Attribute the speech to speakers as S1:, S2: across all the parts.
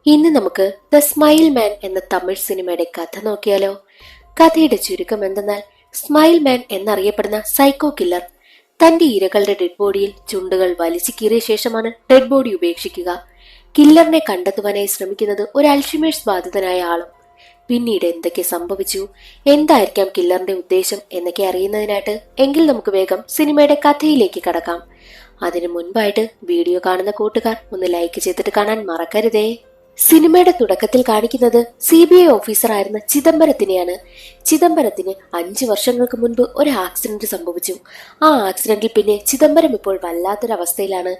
S1: ഇന്ന് നമുക്ക് the smile മാൻ എന്ന തമിഴ് സിനിമയുടെ കഥ നോക്കിയാലോ. കഥയുടെ ചുരുക്കം എന്തെന്നാൽ, സ്മൈൽ മാൻ എന്നറിയപ്പെടുന്ന സൈക്കോ കില്ലർ തന്റെ ഇരകളുടെ ഡെഡ് ബോഡിയിൽ ചുണ്ടുകൾ വലിച്ചു കീറിയ ശേഷമാണ് ഡെഡ് ബോഡി ഉപേക്ഷിക്കുക. കില്ലറിനെ കണ്ടെത്തുവാനായി ശ്രമിക്കുന്നത് ഒരു അൽഷിമേഴ്സ് ബാധിതനായ ആളും. പിന്നീട് എന്തൊക്കെ സംഭവിച്ചു, എന്തായിരിക്കാം കില്ലറിന്റെ ഉദ്ദേശം എന്നൊക്കെ അറിയുന്നതിനായിട്ട് എങ്കിൽ നമുക്ക് വേഗം സിനിമയുടെ കഥയിലേക്ക് കടക്കാം. അതിനു മുൻപായിട്ട് വീഡിയോ കാണുന്ന കൂട്ടുകാർ ഒന്ന് ലൈക്ക് ചെയ്തിട്ട് കാണാൻ മറക്കരുതേ. സിനിമയുടെ തുടക്കത്തിൽ കാണിക്കുന്നത് CBI ഓഫീസറായിരുന്ന ചിദംബരത്തിനെയാണ്. ചിദംബരത്തിന് 5 വർഷങ്ങൾക്ക് മുൻപ് ഒരു ആക്സിഡന്റ് സംഭവിച്ചു. ആ ആക്സിഡന്റിൽ പിന്നെ ചിദംബരം ഇപ്പോൾ വല്ലാത്തൊരവസ്ഥയിലാണ്.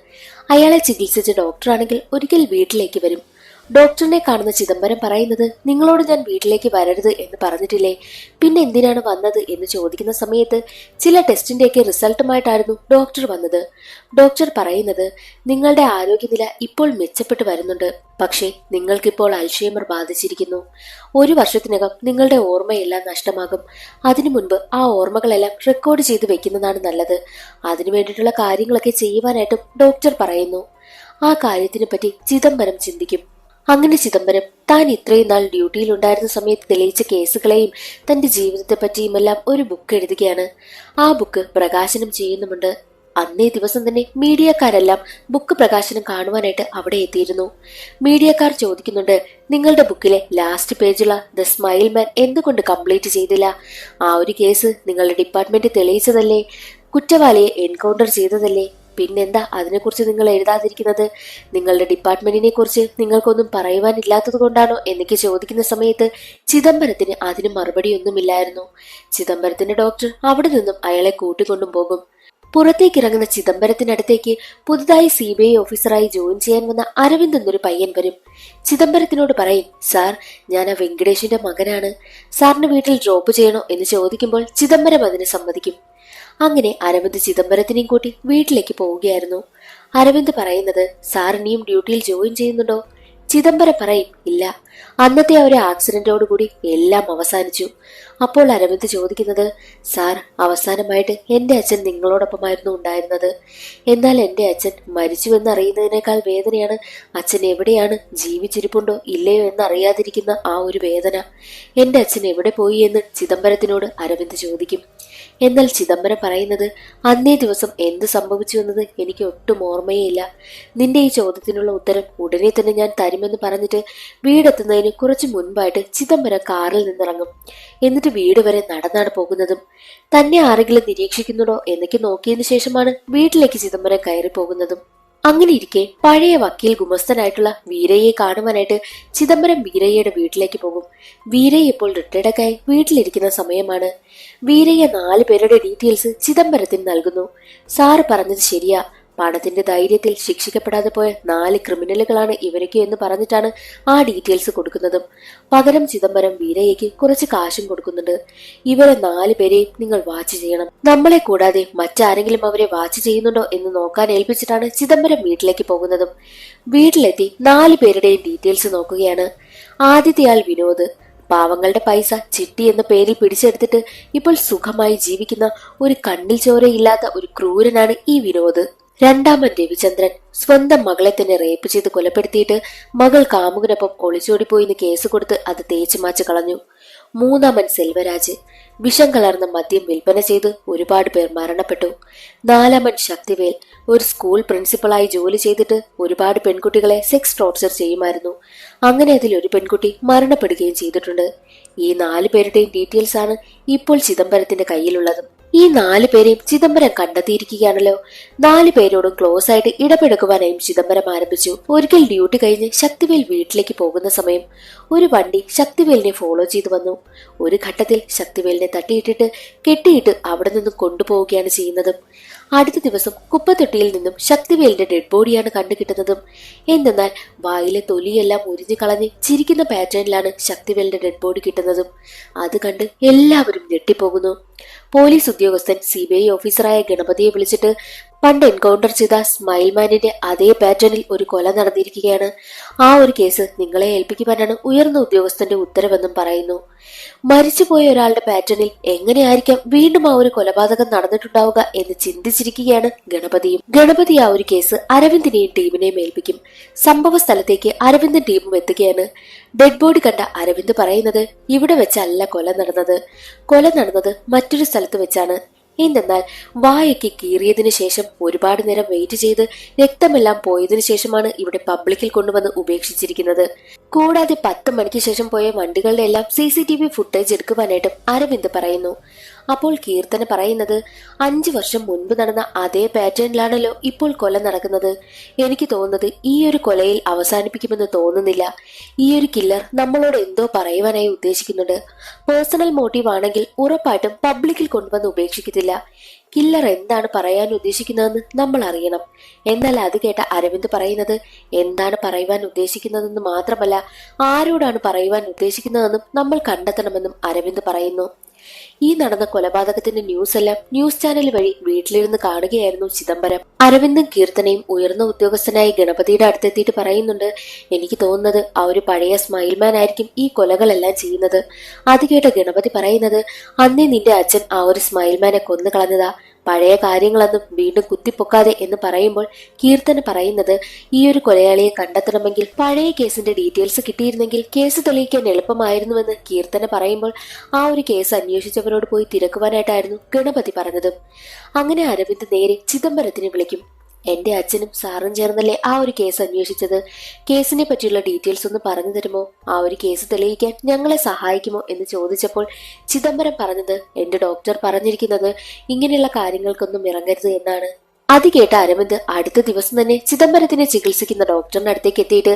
S1: അയാളെ ചികിത്സിച്ച ഡോക്ടറാണെങ്കിൽ ഒരിക്കൽ വീട്ടിലേക്ക് വരും. ഡോക്ടറിനെ കാണുന്ന ചിദംബരം പറയുന്നത്, നിങ്ങളോട് ഞാൻ വീട്ടിലേക്ക് വരരുത് എന്ന് പറഞ്ഞിട്ടില്ലേ, പിന്നെ എന്തിനാണ് വന്നത് എന്ന് ചോദിക്കുന്ന സമയത്ത് ചില ടെസ്റ്റിന്റെയൊക്കെ റിസൾട്ടുമായിട്ടായിരുന്നു ഡോക്ടർ വന്നത്. ഡോക്ടർ പറയുന്നത്, നിങ്ങളുടെ ആരോഗ്യനില ഇപ്പോൾ മെച്ചപ്പെട്ടു വരുന്നുണ്ട്, പക്ഷേ നിങ്ങൾക്കിപ്പോൾ അൽഷൈമർ ബാധിച്ചിരിക്കുന്നു. 1 വർഷത്തിനകം നിങ്ങളുടെ ഓർമ്മയെല്ലാം നഷ്ടമാകും. അതിനു മുൻപ് ആ ഓർമ്മകളെല്ലാം റെക്കോർഡ് ചെയ്ത് വെക്കുന്നതാണ് നല്ലത്. അതിനു വേണ്ടിയിട്ടുള്ള കാര്യങ്ങളൊക്കെ ചെയ്യുവാനായിട്ടും ഡോക്ടർ പറയുന്നു. ആ കാര്യത്തിനെ പറ്റി ചിദംബരം ചിന്തിക്കും. അങ്ങനെ ചിദംബരം താൻ ഇത്രയും നാൾ ഡ്യൂട്ടിയിലുണ്ടായിരുന്ന സമയത്ത് തെളിയിച്ച കേസുകളെയും തന്റെ ജീവിതത്തെ പറ്റിയുമെല്ലാം ഒരു ബുക്ക് എഴുതുകയാണ്. ആ ബുക്ക് പ്രകാശനം ചെയ്യുന്നുമുണ്ട്. അന്നേ ദിവസം തന്നെ മീഡിയക്കാരെല്ലാം ബുക്ക് പ്രകാശനം കാണുവാനായിട്ട് അവിടെ എത്തിയിരുന്നു. മീഡിയക്കാർ ചോദിക്കുന്നുണ്ട്, നിങ്ങളുടെ ബുക്കിലെ ലാസ്റ്റ് പേജുള്ള ദ സ്മൈൽ മാൻ എന്തുകൊണ്ട് കംപ്ലീറ്റ് ചെയ്തില്ല? ആ ഒരു കേസ് നിങ്ങളുടെ ഡിപ്പാർട്ട്മെന്റ് തെളിയിച്ചതല്ലേ, കുറ്റവാളിയെ എൻകൗണ്ടർ ചെയ്തതല്ലേ, പിന്നെന്താ അതിനെക്കുറിച്ച് നിങ്ങൾ എഴുതാതിരിക്കുന്നത്? നിങ്ങളുടെ ഡിപ്പാർട്ട്മെന്റിനെ കുറിച്ച് നിങ്ങൾക്കൊന്നും പറയുവാനില്ലാത്തത് കൊണ്ടാണോ എന്നൊക്കെ ചോദിക്കുന്ന സമയത്ത് ചിദംബരത്തിന് അതിന് മറുപടിയൊന്നുമില്ലായിരുന്നു. ചിദംബരത്തിന്റെ ഡോക്ടർ അവിടെ നിന്നും അയാളെ കൂട്ടിക്കൊണ്ടും പോകും. പുറത്തേക്കിറങ്ങുന്ന ചിദംബരത്തിനടുത്തേക്ക് പുതുതായി CBI ഓഫീസറായി ജോയിൻ ചെയ്യാൻ വന്ന അരവിന്ദ് എന്നൊരു പയ്യൻ വരും. ചിദംബരത്തിനോട് പറയും, സാർ, ഞാൻ ആ വെങ്കടേഷിന്റെ മകനാണ്, സാറിന് വീട്ടിൽ ഡ്രോപ്പ് ചെയ്യണോ എന്ന് ചോദിക്കുമ്പോൾ ചിദംബരം അതിന് സമ്മതിക്കും. അങ്ങനെ അരവിന്ദ് ചിദംബരത്തിനെയും കൂട്ടി വീട്ടിലേക്ക് പോവുകയായിരുന്നു. അരവിന്ദ് പറയുന്നത്, സാർ ഇനിയും ഡ്യൂട്ടിയിൽ ജോയിൻ ചെയ്യുന്നുണ്ടോ? ചിദംബരം പറയും, ഇല്ല, അന്നത്തെ ഒരു ആക്സിഡന്റോടുകൂടി എല്ലാം അവസാനിച്ചു. അപ്പോൾ അരവിന്ദ് ചോദിക്കുന്നത്, സാർ, അവസാനമായിട്ട് എന്റെ അച്ഛൻ നിങ്ങളോടൊപ്പമായിരുന്നു ഉണ്ടായിരുന്നത്. എന്നാൽ എന്റെ അച്ഛൻ മരിച്ചുവെന്ന് അറിയുന്നതിനേക്കാൾ വേദനയാണ് അച്ഛൻ എവിടെയാണ്, ജീവിച്ചിരിപ്പുണ്ടോ ഇല്ലയോ എന്നറിയാതിരിക്കുന്ന ആ ഒരു വേദന. എന്റെ അച്ഛൻ എവിടെ പോയി എന്ന് ചിദംബരത്തിനോട് അരവിന്ദ് ചോദിക്കും. എന്നാൽ ചിദംബരം പറയുന്നത്, അന്നേ ദിവസം എന്ത് സംഭവിച്ചു എന്നത് എനിക്ക് ഒട്ടും ഓർമ്മയേയില്ല. നിന്റെ ഈ ചോദ്യത്തിനുള്ള ഉത്തരം ഉടനെ തന്നെ ഞാൻ തരുമെന്ന് പറഞ്ഞിട്ട് വീടെത്തുന്നതിന് കുറച്ചു മുൻപായിട്ട് ചിദംബരം കാറിൽ നിന്നിറങ്ങും. എന്നിട്ട് വീട് വരെ നടന്നാണ് പോകുന്നതും. തന്നെ ആരെങ്കിലും നിരീക്ഷിക്കുന്നുണ്ടോ എന്നൊക്കെ നോക്കിയതിനു ശേഷമാണ് വീട്ടിലേക്ക് ചിദംബരം കയറി പോകുന്നതും. അങ്ങനെ ഇരിക്കെ പഴയ വക്കീൽ ഗുമസ്തനായിട്ടുള്ള വീരയ്യെ കാണുവാനായിട്ട് ചിദംബരം വീരയ്യയുടെ വീട്ടിലേക്ക് പോകും. വീരയ്യ ഇപ്പോൾ റിട്ടയർഡൊക്കെ വീട്ടിലിരിക്കുന്ന സമയമാണ്. വീരയ്യ 4 പേരുടെ ഡീറ്റെയിൽസ് ചിദംബരത്തിന് നൽകുന്നു. സാറ് പറഞ്ഞത് ശരിയാ, പണത്തിന്റെ ധൈര്യത്തിൽ ശിക്ഷിക്കപ്പെടാതെ പോയ 4 ക്രിമിനലുകളാണ് ഇവരൊക്കെ എന്ന് പറഞ്ഞിട്ടാണ് ആ ഡീറ്റെയിൽസ് കൊടുക്കുന്നതും. പകരം ചിദംബരം വീരയ്യക്ക് കുറച്ച് കാശും കൊടുക്കുന്നുണ്ട്. ഇവരെ 4 പേരെയും നിങ്ങൾ വാച്ച് ചെയ്യണം. നമ്മളെ കൂടാതെ മറ്റാരെങ്കിലും അവരെ വാച്ച് ചെയ്യുന്നുണ്ടോ എന്ന് നോക്കാൻ ഏൽപ്പിച്ചിട്ടാണ് ചിദംബരം വീട്ടിലേക്ക് പോകുന്നതും. വീട്ടിലെത്തി 4 പേരുടെയും ഡീറ്റെയിൽസ് നോക്കുകയാണ്. ആദ്യത്തെയാൾ വിനോദ്. പാവങ്ങളുടെ പൈസ ചിട്ടി എന്ന പേരിൽ പിടിച്ചെടുത്തിട്ട് ഇപ്പോൾ സുഖമായി ജീവിക്കുന്ന ഒരു കണ്ണിൽ ചോരയില്ലാത്ത ഒരു ക്രൂരനാണ് ഈ വിനോദ്. രണ്ടാമൻ രവിചന്ദ്രൻ. സ്വന്തം മകളെ തന്നെ റേപ്പ് ചെയ്ത് കൊലപ്പെടുത്തിയിട്ട് മകൾ കാമുകനൊപ്പം ഒളിച്ചോടിപ്പോയിന്ന് കേസ് കൊടുത്ത് അത് തേച്ചു മാച്ച് കളഞ്ഞു. മൂന്നാമൻ സെൽവരാജ്. വിഷം കലർന്ന മദ്യം വിൽപ്പന ചെയ്ത് ഒരുപാട് പേർ മരണപ്പെട്ടു. നാലാമൻ ശക്തിവേൽ. ഒരു സ്കൂൾ പ്രിൻസിപ്പളായി ജോലി ചെയ്തിട്ട് ഒരുപാട് പെൺകുട്ടികളെ സെക്സ് ടോർച്ചർ ചെയ്യുമായിരുന്നു. അങ്ങനെ അതിൽ ഒരു പെൺകുട്ടി മരണപ്പെടുകയും ചെയ്തിട്ടുണ്ട്. ഈ 4 പേരുടെയും ഡീറ്റെയിൽസ് ആണ് ഇപ്പോൾ ചിദംബരത്തിന്റെ കയ്യിലുള്ളത്. ഈ 4 പേരെയും ചിദംബരം കണ്ടെത്തിയിരിക്കുകയാണല്ലോ. 4 പേരോടും ക്ലോസ് ആയിട്ട് ഇടപെടുക്കുവാനായും ചിദംബരം ആരംഭിച്ചു. ഒരിക്കൽ ഡ്യൂട്ടി കഴിഞ്ഞ് ശക്തിവേൽ വീട്ടിലേക്ക് പോകുന്ന സമയം ഒരു വണ്ടി ശക്തിവേലിനെ ഫോളോ ചെയ്തു വന്നു. ഒരു ഘട്ടത്തിൽ ശക്തിവേലിനെ തട്ടിയിട്ടിട്ട് കെട്ടിയിട്ട് അവിടെ നിന്നും കൊണ്ടുപോവുകയാണ് ചെയ്യുന്നത്. അടുത്ത ദിവസം കുപ്പത്തൊട്ടിയിൽ നിന്നും ശക്തിവേലിന്റെ ഡെഡ് ബോഡിയാണ് കണ്ടുകിട്ടുന്നതും. എന്തെന്നാൽ വായിലെ തൊലിയെല്ലാം ഉരിഞ്ഞു കളഞ്ഞ് ചിരിക്കുന്ന പാറ്റേണിലാണ് ശക്തിവേലിന്റെ ഡെഡ് ബോഡി കിട്ടുന്നതും. അത് കണ്ട് എല്ലാവരും ഞെട്ടിപ്പോകുന്നു. പോലീസ് ഉദ്യോഗസ്ഥൻ CBI ഓഫീസറായ ഗണപതിയെ വിളിച്ചിട്ട് പണ്ട് എൻകൗണ്ടർ ചെയ്ത സ്മൈൽമാനിന്റെ അതേ പാറ്റേണിൽ ഒരു കൊല നടന്നിരിക്കുകയാണ്. ആ ഒരു കേസ് നിങ്ങളെ ഏൽപ്പിക്കുവാനാണ് ഉയർന്ന ഉദ്യോഗസ്ഥന്റെ ഉത്തരവെന്നും പറയുന്നു. മരിച്ചുപോയ ഒരാളുടെ പാറ്റേണിൽ എങ്ങനെയായിരിക്കാം വീണ്ടും ആ ഒരു കൊലപാതകം നടന്നിട്ടുണ്ടാവുക എന്ന് ചിന്തിച്ചിരിക്കുകയാണ് ഗണപതിയും. ഗണപതി ആ ഒരു കേസ് അരവിന്ദിനെയും ടീമിനെയും ഏൽപ്പിക്കും. സംഭവ സ്ഥലത്തേക്ക് അരവിന്ദൻ ടീമും എത്തുകയാണ്. ഡെഡ് ബോഡി കണ്ട അരവിന്ദ് പറയുന്നത് ഇവിടെ വെച്ചല്ല കൊല നടന്നത് മറ്റൊരു സ്ഥലത്ത് വെച്ചാണ്. എന്തെന്നാൽ വായൊക്കെ കീറിയതിനു ശേഷം ഒരുപാട് നേരം വെയിറ്റ് ചെയ്ത് രക്തമെല്ലാം പോയതിനു ശേഷമാണ് ഇവിടെ പബ്ലിക്കിൽ കൊണ്ടുവന്ന് ഉപേക്ഷിച്ചിരിക്കുന്നത്. കൂടാതെ 10 മണിക്ക് ശേഷം പോയ വണ്ടികളുടെ എല്ലാം CCTV ഫുട്ടേജ് എടുക്കുവാനായിട്ടും അരവിന്ദ് പറയുന്നു. അപ്പോൾ കീർത്തന പറയുന്നത് 5 വർഷം മുൻപ് നടന്ന അതേ പാറ്റേണിലാണല്ലോ ഇപ്പോൾ കൊല നടക്കുന്നത്. എനിക്ക് തോന്നുന്നത് ഈ ഒരു കൊലയിൽ അവസാനിപ്പിക്കുമെന്ന് തോന്നുന്നില്ല. ഈ ഒരു കില്ലർ നമ്മളോട് എന്തോ പറയുവാനായി ഉദ്ദേശിക്കുന്നുണ്ട്. പേഴ്സണൽ മോട്ടീവ് ആണെങ്കിൽ ഉറപ്പായിട്ടും പബ്ലിക്കിൽ കൊണ്ടുവന്ന് ഉപേക്ഷിക്കത്തില്ല. കില്ലർ എന്താണ് പറയാൻ ഉദ്ദേശിക്കുന്നതെന്ന് നമ്മൾ അറിയണം. എന്നാൽ അത് കേട്ട അരവിന്ദ് പറയുന്നത് എന്താണ് പറയുവാൻ ഉദ്ദേശിക്കുന്നതെന്ന് മാത്രമല്ല ആരോടാണ് പറയുവാൻ ഉദ്ദേശിക്കുന്നതെന്നും നമ്മൾ കണ്ടെത്തണമെന്നും അരവിന്ദ് പറയുന്നു. ഈ നടന്ന കൊലപാതകത്തിന്റെ ന്യൂസ് എല്ലാം ന്യൂസ് ചാനൽ വഴി വീട്ടിലിരുന്ന് കാണുകയായിരുന്നു ചിദംബരം. അരവിന്ദും കീർത്തനയും ഉയർന്ന ഉദ്യോഗസ്ഥനായി ഗണപതിയുടെ അടുത്തെത്തിയിട്ട് പറയുന്നുണ്ട്, എനിക്ക് തോന്നുന്നത് ആ ഒരു പഴയ സ്മൈൽമാൻ ആയിരിക്കും ഈ കൊലകളെല്ലാം ചെയ്യുന്നത്. അത് കേട്ട ഗണപതി പറയുന്നത്, അന്നേ നിന്റെ അച്ഛൻ ആ ഒരു സ്മൈൽമാനെ കൊന്നു കളഞ്ഞതാ, പഴയ കാര്യങ്ങളൊന്നും വീണ്ടും കുത്തിപ്പൊക്കാതെ എന്ന് പറയുമ്പോൾ കീർത്തന പറയുന്നത്, ഈ ഒരു കൊലയാളിയെ കണ്ടെത്തണമെങ്കിൽ പഴയ കേസിന്റെ ഡീറ്റെയിൽസ് കിട്ടിയിരുന്നെങ്കിൽ കേസ് തെളിയിക്കാൻ എളുപ്പമായിരുന്നുവെന്ന് കീർത്തന പറയുമ്പോൾ ആ ഒരു കേസ് അന്വേഷിച്ചവരോട് പോയി തിരക്കുവാനായിട്ടായിരുന്നു ഗണപതി പറഞ്ഞതും. അങ്ങനെ അരവിന്ദ് നേരെ ചിദംബരത്തിനെ വിളിക്കും. എന്റെ അച്ഛനും സാറും ചേർന്നല്ലേ ആ ഒരു കേസ് അന്വേഷിച്ചത്, കേസിനെ പറ്റിയുള്ള ഡീറ്റെയിൽസ് ഒന്ന് പറഞ്ഞു തരുമോ, ആ ഒരു കേസ് തെളിയിക്കാൻ ഞങ്ങളെ സഹായിക്കുമോ എന്ന് ചോദിച്ചപ്പോൾ ചിദംബരം പറഞ്ഞത്, എന്റെ ഡോക്ടർ പറഞ്ഞിരിക്കുന്നത് ഇങ്ങനെയുള്ള കാര്യങ്ങൾക്കൊന്നും ഇറങ്ങരുത് എന്നാണ്. അത് കേട്ട അരവിന്ദ് അടുത്ത ദിവസം തന്നെ ചിദംബരത്തിനെ ചികിത്സിക്കുന്ന ഡോക്ടറിന്റെ അടുത്തേക്ക് എത്തിയിട്ട്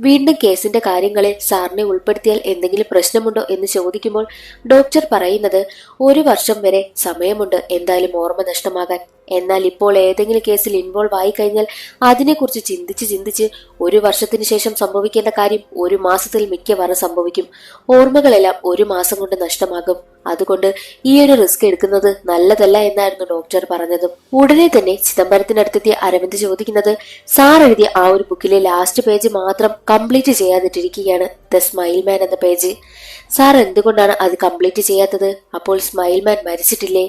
S1: വീണ്ടും കേസിന്റെ കാര്യങ്ങളിൽ സാറിനെ ഉൾപ്പെടുത്തിയാൽ എന്തെങ്കിലും പ്രശ്നമുണ്ടോ എന്ന് ചോദിക്കുമ്പോൾ ഡോക്ടർ പറയുന്നത്, 1 വർഷം വരെ സമയമുണ്ട് എന്തായാലും ഓർമ്മ നഷ്ടമാകാൻ. എന്നാൽ ഇപ്പോൾ ഏതെങ്കിലും കേസിൽ ഇൻവോൾവ് ആയി കഴിഞ്ഞാൽ അതിനെക്കുറിച്ച് ചിന്തിച്ച് 1 വർഷത്തിന് ശേഷം സംഭവിക്കേണ്ട കാര്യം 1 മാസത്തിൽ മിക്കവാറും സംഭവിക്കും. ഓർമ്മകളെല്ലാം 1 മാസം കൊണ്ട് നഷ്ടമാകും. അതുകൊണ്ട് ഈ ഒരു റിസ്ക് എടുക്കുന്നത് നല്ലതല്ല എന്നായിരുന്നു ഡോക്ടർ പറഞ്ഞതും. ഉടനെ തന്നെ ചിദംബരത്തിനടുത്തെത്തിയ അരവിന്ദ് ചോദിക്കുന്നത്, സാർ എഴുതിയ ആ ഒരു ബുക്കിലെ ലാസ്റ്റ് പേജ് മാത്രം കംപ്ലീറ്റ് ചെയ്യാതിട്ടിരിക്കുകയാണ്, ദ സ്മൈൽമാൻ എന്ന പേജ്. സാർ എന്തുകൊണ്ടാണ് അത് കംപ്ലീറ്റ് ചെയ്യാത്തത്? അപ്പോൾ സ്മൈൽമാൻ മരിച്ചിട്ടില്ലേ?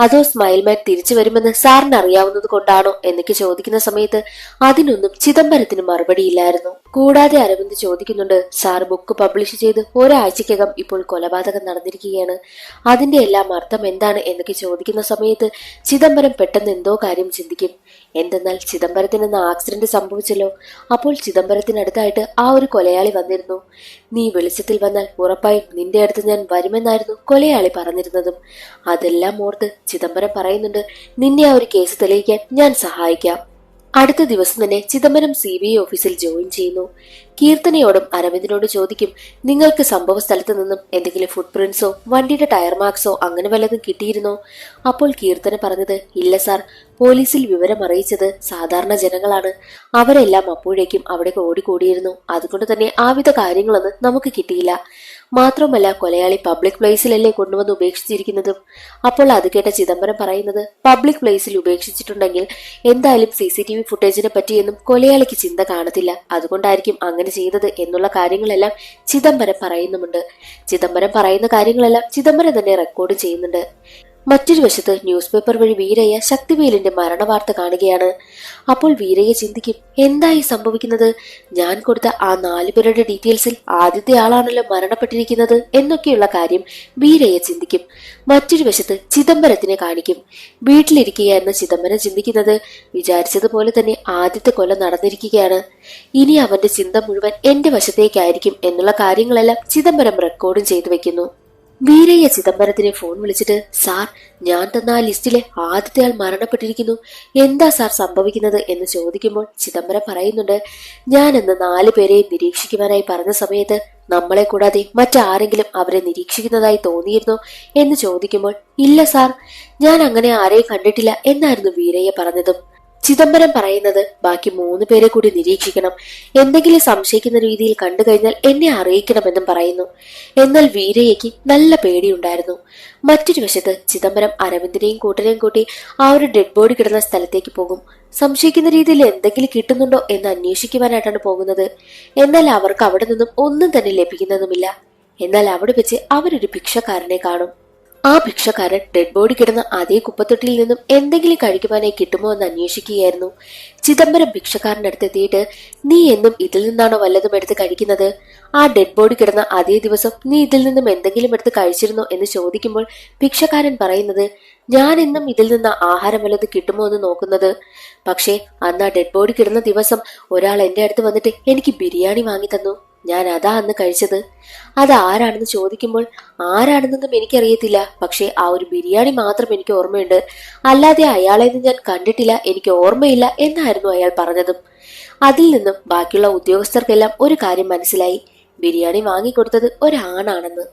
S1: അതോ സ്മൈൽമാൻ തിരിച്ചു വരുമെന്ന് സാറിന് അറിയാവുന്നത് കൊണ്ടാണോ എന്നൊക്കെ ചോദിക്കുന്ന സമയത്ത് അതിനൊന്നും ചിദംബരത്തിന് മറുപടിയില്ലായിരുന്നു. കൂടാതെ അരവിന്ദ് ചോദിക്കുന്നുണ്ട്, സാർ ബുക്ക് പബ്ലിഷ് ചെയ്ത് 1 ആഴ്ചക്കകം ഇപ്പോൾ കൊലപാതകം നടന്നിരിക്കുകയാണ്, അതിന്റെ എല്ലാം അർത്ഥം എന്താണ് എന്നൊക്കെ ചോദിക്കുന്ന സമയത്ത് ചിദംബരം പെട്ടെന്ന് എന്തോ കാര്യം ചിന്തിക്കും. എന്തെന്നാൽ ചിദംബരത്തിന് ആക്സിഡന്റ് സംഭവിച്ചല്ലോ. അപ്പോൾ ചിദംബരത്തിനടുത്തായിട്ട് ആ ഒരു കൊലയാളി വന്നിരുന്നു. നീ വെളിച്ചത്തിൽ വന്നാൽ ഉറപ്പായും നിന്റെ അടുത്ത് ഞാൻ വരുമെന്നായിരുന്നു കൊലയാളി പറഞ്ഞിരുന്നതും. അതെല്ലാം ഓർത്ത് ചിദംബരം പറയുന്നുണ്ട്, നിന്നെ ആ ഒരു കേസ് തെളിയിക്കാൻ ഞാൻ സഹായിക്കാം. അടുത്ത ദിവസം തന്നെ ചിദംബരം CBI ഓഫീസിൽ ജോയിൻ ചെയ്യുന്നു. കീർത്തനയോടും അരവിന്ദിനോട് ചോദിക്കും, നിങ്ങൾക്ക് സംഭവ സ്ഥലത്ത് നിന്നും എന്തെങ്കിലും ഫുട് പ്രിന്റ്സോ വണ്ടിയുടെ ടയർ മാർക്സോ അങ്ങനെ വല്ലതും കിട്ടിയിരുന്നോ? അപ്പോൾ കീർത്തന പറഞ്ഞത്, ഇല്ല സാർ, പോലീസിൽ വിവരം അറിയിച്ചത് സാധാരണ ജനങ്ങളാണ്. അവരെല്ലാം അപ്പോഴേക്കും അവിടെ ഓടിക്കൂടിയിരുന്നു. അതുകൊണ്ട് തന്നെ ആവിധ കാര്യങ്ങളൊന്നും നമുക്ക് കിട്ടിയില്ല. മാത്രമല്ല കൊലയാളി പബ്ലിക് പ്ലേസിലല്ലേ കൊണ്ടുവന്ന് ഉപേക്ഷിച്ചിരിക്കുന്നതും. അപ്പോൾ അത് കേട്ട ചിദംബരം പറയുന്നത്, പബ്ലിക് പ്ലേസിൽ ഉപേക്ഷിച്ചിട്ടുണ്ടെങ്കിൽ എന്തായാലും CCTV ഫുട്ടേജിനെ പറ്റിയൊന്നും കൊലയാളിക്ക് ചിന്ത കാണത്തില്ല, അതുകൊണ്ടായിരിക്കും അങ്ങനെ ചെയ്തത് എന്നുള്ള കാര്യങ്ങളെല്ലാം ചിദംബരം പറയുന്നുമുണ്ട്. ചിദംബരം പറയുന്ന കാര്യങ്ങളെല്ലാം ചിദംബരം തന്നെ റെക്കോർഡ് ചെയ്യുന്നുണ്ട്. മറ്റൊരു വശത്ത് ന്യൂസ് പേപ്പർ വഴി വീരയ്യ ശക്തിവേലിന്റെ മരണവാർത്ത കാണുകയാണ്. അപ്പോൾ വീരയ്യ ചിന്തിക്കും, എന്തായി സംഭവിക്കുന്നത്? ഞാൻ കൊടുത്ത ആ 4 പേരുടെ ഡീറ്റെയിൽസിൽ ആദ്യത്തെ ആളാണല്ലോ മരണപ്പെട്ടിരിക്കുന്നത് എന്നൊക്കെയുള്ള കാര്യം വീരയ്യ ചിന്തിക്കും. മറ്റൊരു വശത്ത് ചിദംബരത്തിനെ കാണിക്കും. വീട്ടിലിരിക്കുകയായിരുന്ന ചിദംബരം ചിന്തിക്കുന്നത്, വിചാരിച്ചതുപോലെ തന്നെ ആദ്യത്തെ കൊല നടന്നിരിക്കുകയാണ്. ഇനി അവന്റെ ചിന്ത മുഴുവൻ എന്റെ വശത്തേക്കായിരിക്കും എന്നുള്ള കാര്യങ്ങളെല്ലാം ചിദംബരം റെക്കോർഡും ചെയ്തു വെക്കുന്നു. വീരയ്യ ചിദംബരത്തിനെ ഫോൺ വിളിച്ചിട്ട്, സാർ, ഞാൻ തന്ന ആ ലിസ്റ്റിലെ ആദ്യത്തെ ആൾ മരണപ്പെട്ടിരിക്കുന്നു, എന്താ സാർ സംഭവിക്കുന്നത് എന്ന് ചോദിക്കുമ്പോൾ ചിദംബരം പറയുന്നുണ്ട്, ഞാൻ അന്ന് 4 പേരെയും നിരീക്ഷിക്കുവാനായി പറഞ്ഞ സമയത്ത് നമ്മളെ കൂടാതെ മറ്റാരെങ്കിലും അവരെ നിരീക്ഷിക്കുന്നതായി തോന്നിയിരുന്നോ എന്ന് ചോദിക്കുമ്പോൾ, ഇല്ല സാർ, ഞാൻ അങ്ങനെ ആരെയും കണ്ടിട്ടില്ല എന്നായിരുന്നു വീരയ്യ പറഞ്ഞതും. ചിദംബരം പറയുന്നത് ബാക്കി 3 പേരെ കൂടി നിരീക്ഷിക്കണം, എന്തെങ്കിലും സംശയിക്കുന്ന രീതിയിൽ കണ്ടു കഴിഞ്ഞാൽ എന്നെ അറിയിക്കണമെന്നും പറയുന്നു. എന്നാൽ വീരയ്യയ്ക്ക് നല്ല പേടിയുണ്ടായിരുന്നു. മറ്റൊരു വശത്ത് ചിദംബരം അരവിന്ദിനെയും കൂട്ടരെയും കൂട്ടി ആ ഒരു ഡെഡ് ബോഡി കിടന്ന സ്ഥലത്തേക്ക് പോകും. സംശയിക്കുന്ന രീതിയിൽ എന്തെങ്കിലും കിട്ടുന്നുണ്ടോ എന്ന് അന്വേഷിക്കുവാനായിട്ടാണ് പോകുന്നത്. എന്നാൽ അവർക്ക് അവിടെ നിന്നും ഒന്നും തന്നെ ലഭിക്കുന്നതുമില്ല. എന്നാൽ അവിടെ വെച്ച് അവരൊരു ഭിക്ഷക്കാരനെ കാണും. ആ ഭിക്ഷക്കാരൻ ഡെഡ് ബോഡി കിടന്ന അതേ കുപ്പത്തൊട്ടിൽ നിന്നും എന്തെങ്കിലും കഴിക്കുവാനായി കിട്ടുമോ എന്ന് അന്വേഷിക്കുകയായിരുന്നു. ചിദംബരം ഭിക്ഷക്കാരന്റെ അടുത്തെത്തിയിട്ട്, നീ എന്നും ഇതിൽ നിന്നാണോ വല്ലതും എടുത്ത് കഴിക്കുന്നത്? ആ ഡെഡ് ബോഡി കിടന്ന അതേ ദിവസം നീ ഇതിൽ നിന്നും എന്തെങ്കിലും എടുത്ത് കഴിച്ചിരുന്നോ എന്ന് ചോദിക്കുമ്പോൾ ഭിക്ഷക്കാരൻ പറയുന്നത്, ഞാൻ എന്നും ഇതിൽ നിന്ന് ആഹാരം വല്ലത് കിട്ടുമോ എന്ന് നോക്കുന്നത്. പക്ഷേ അന്ന് ആ ഡെഡ് ബോഡി കിടന്ന ദിവസം ഒരാൾ എന്റെ അടുത്ത് വന്നിട്ട് എനിക്ക് ബിരിയാണി വാങ്ങി തന്നു. ഞാൻ അതാ അന്ന് കഴിച്ചത്. അത് ആരാണെന്ന് ചോദിക്കുമ്പോൾ ആരാണെന്നൊന്നും എനിക്കറിയത്തില്ല, പക്ഷെ ആ ഒരു ബിരിയാണി മാത്രം എനിക്ക് ഓർമ്മയുണ്ട്. അല്ലാതെ അയാളെ ഞാൻ കണ്ടിട്ടില്ല, എനിക്ക് ഓർമ്മയില്ല എന്നായിരുന്നു അയാൾ പറഞ്ഞതും. അതിൽ നിന്നും ബാക്കിയുള്ള ഉദ്യോഗസ്ഥർക്കെല്ലാം ഒരു കാര്യം മനസ്സിലായി, ബിരിയാണി വാങ്ങിക്കൊടുത്തത് ഒരാണാണെന്ന്.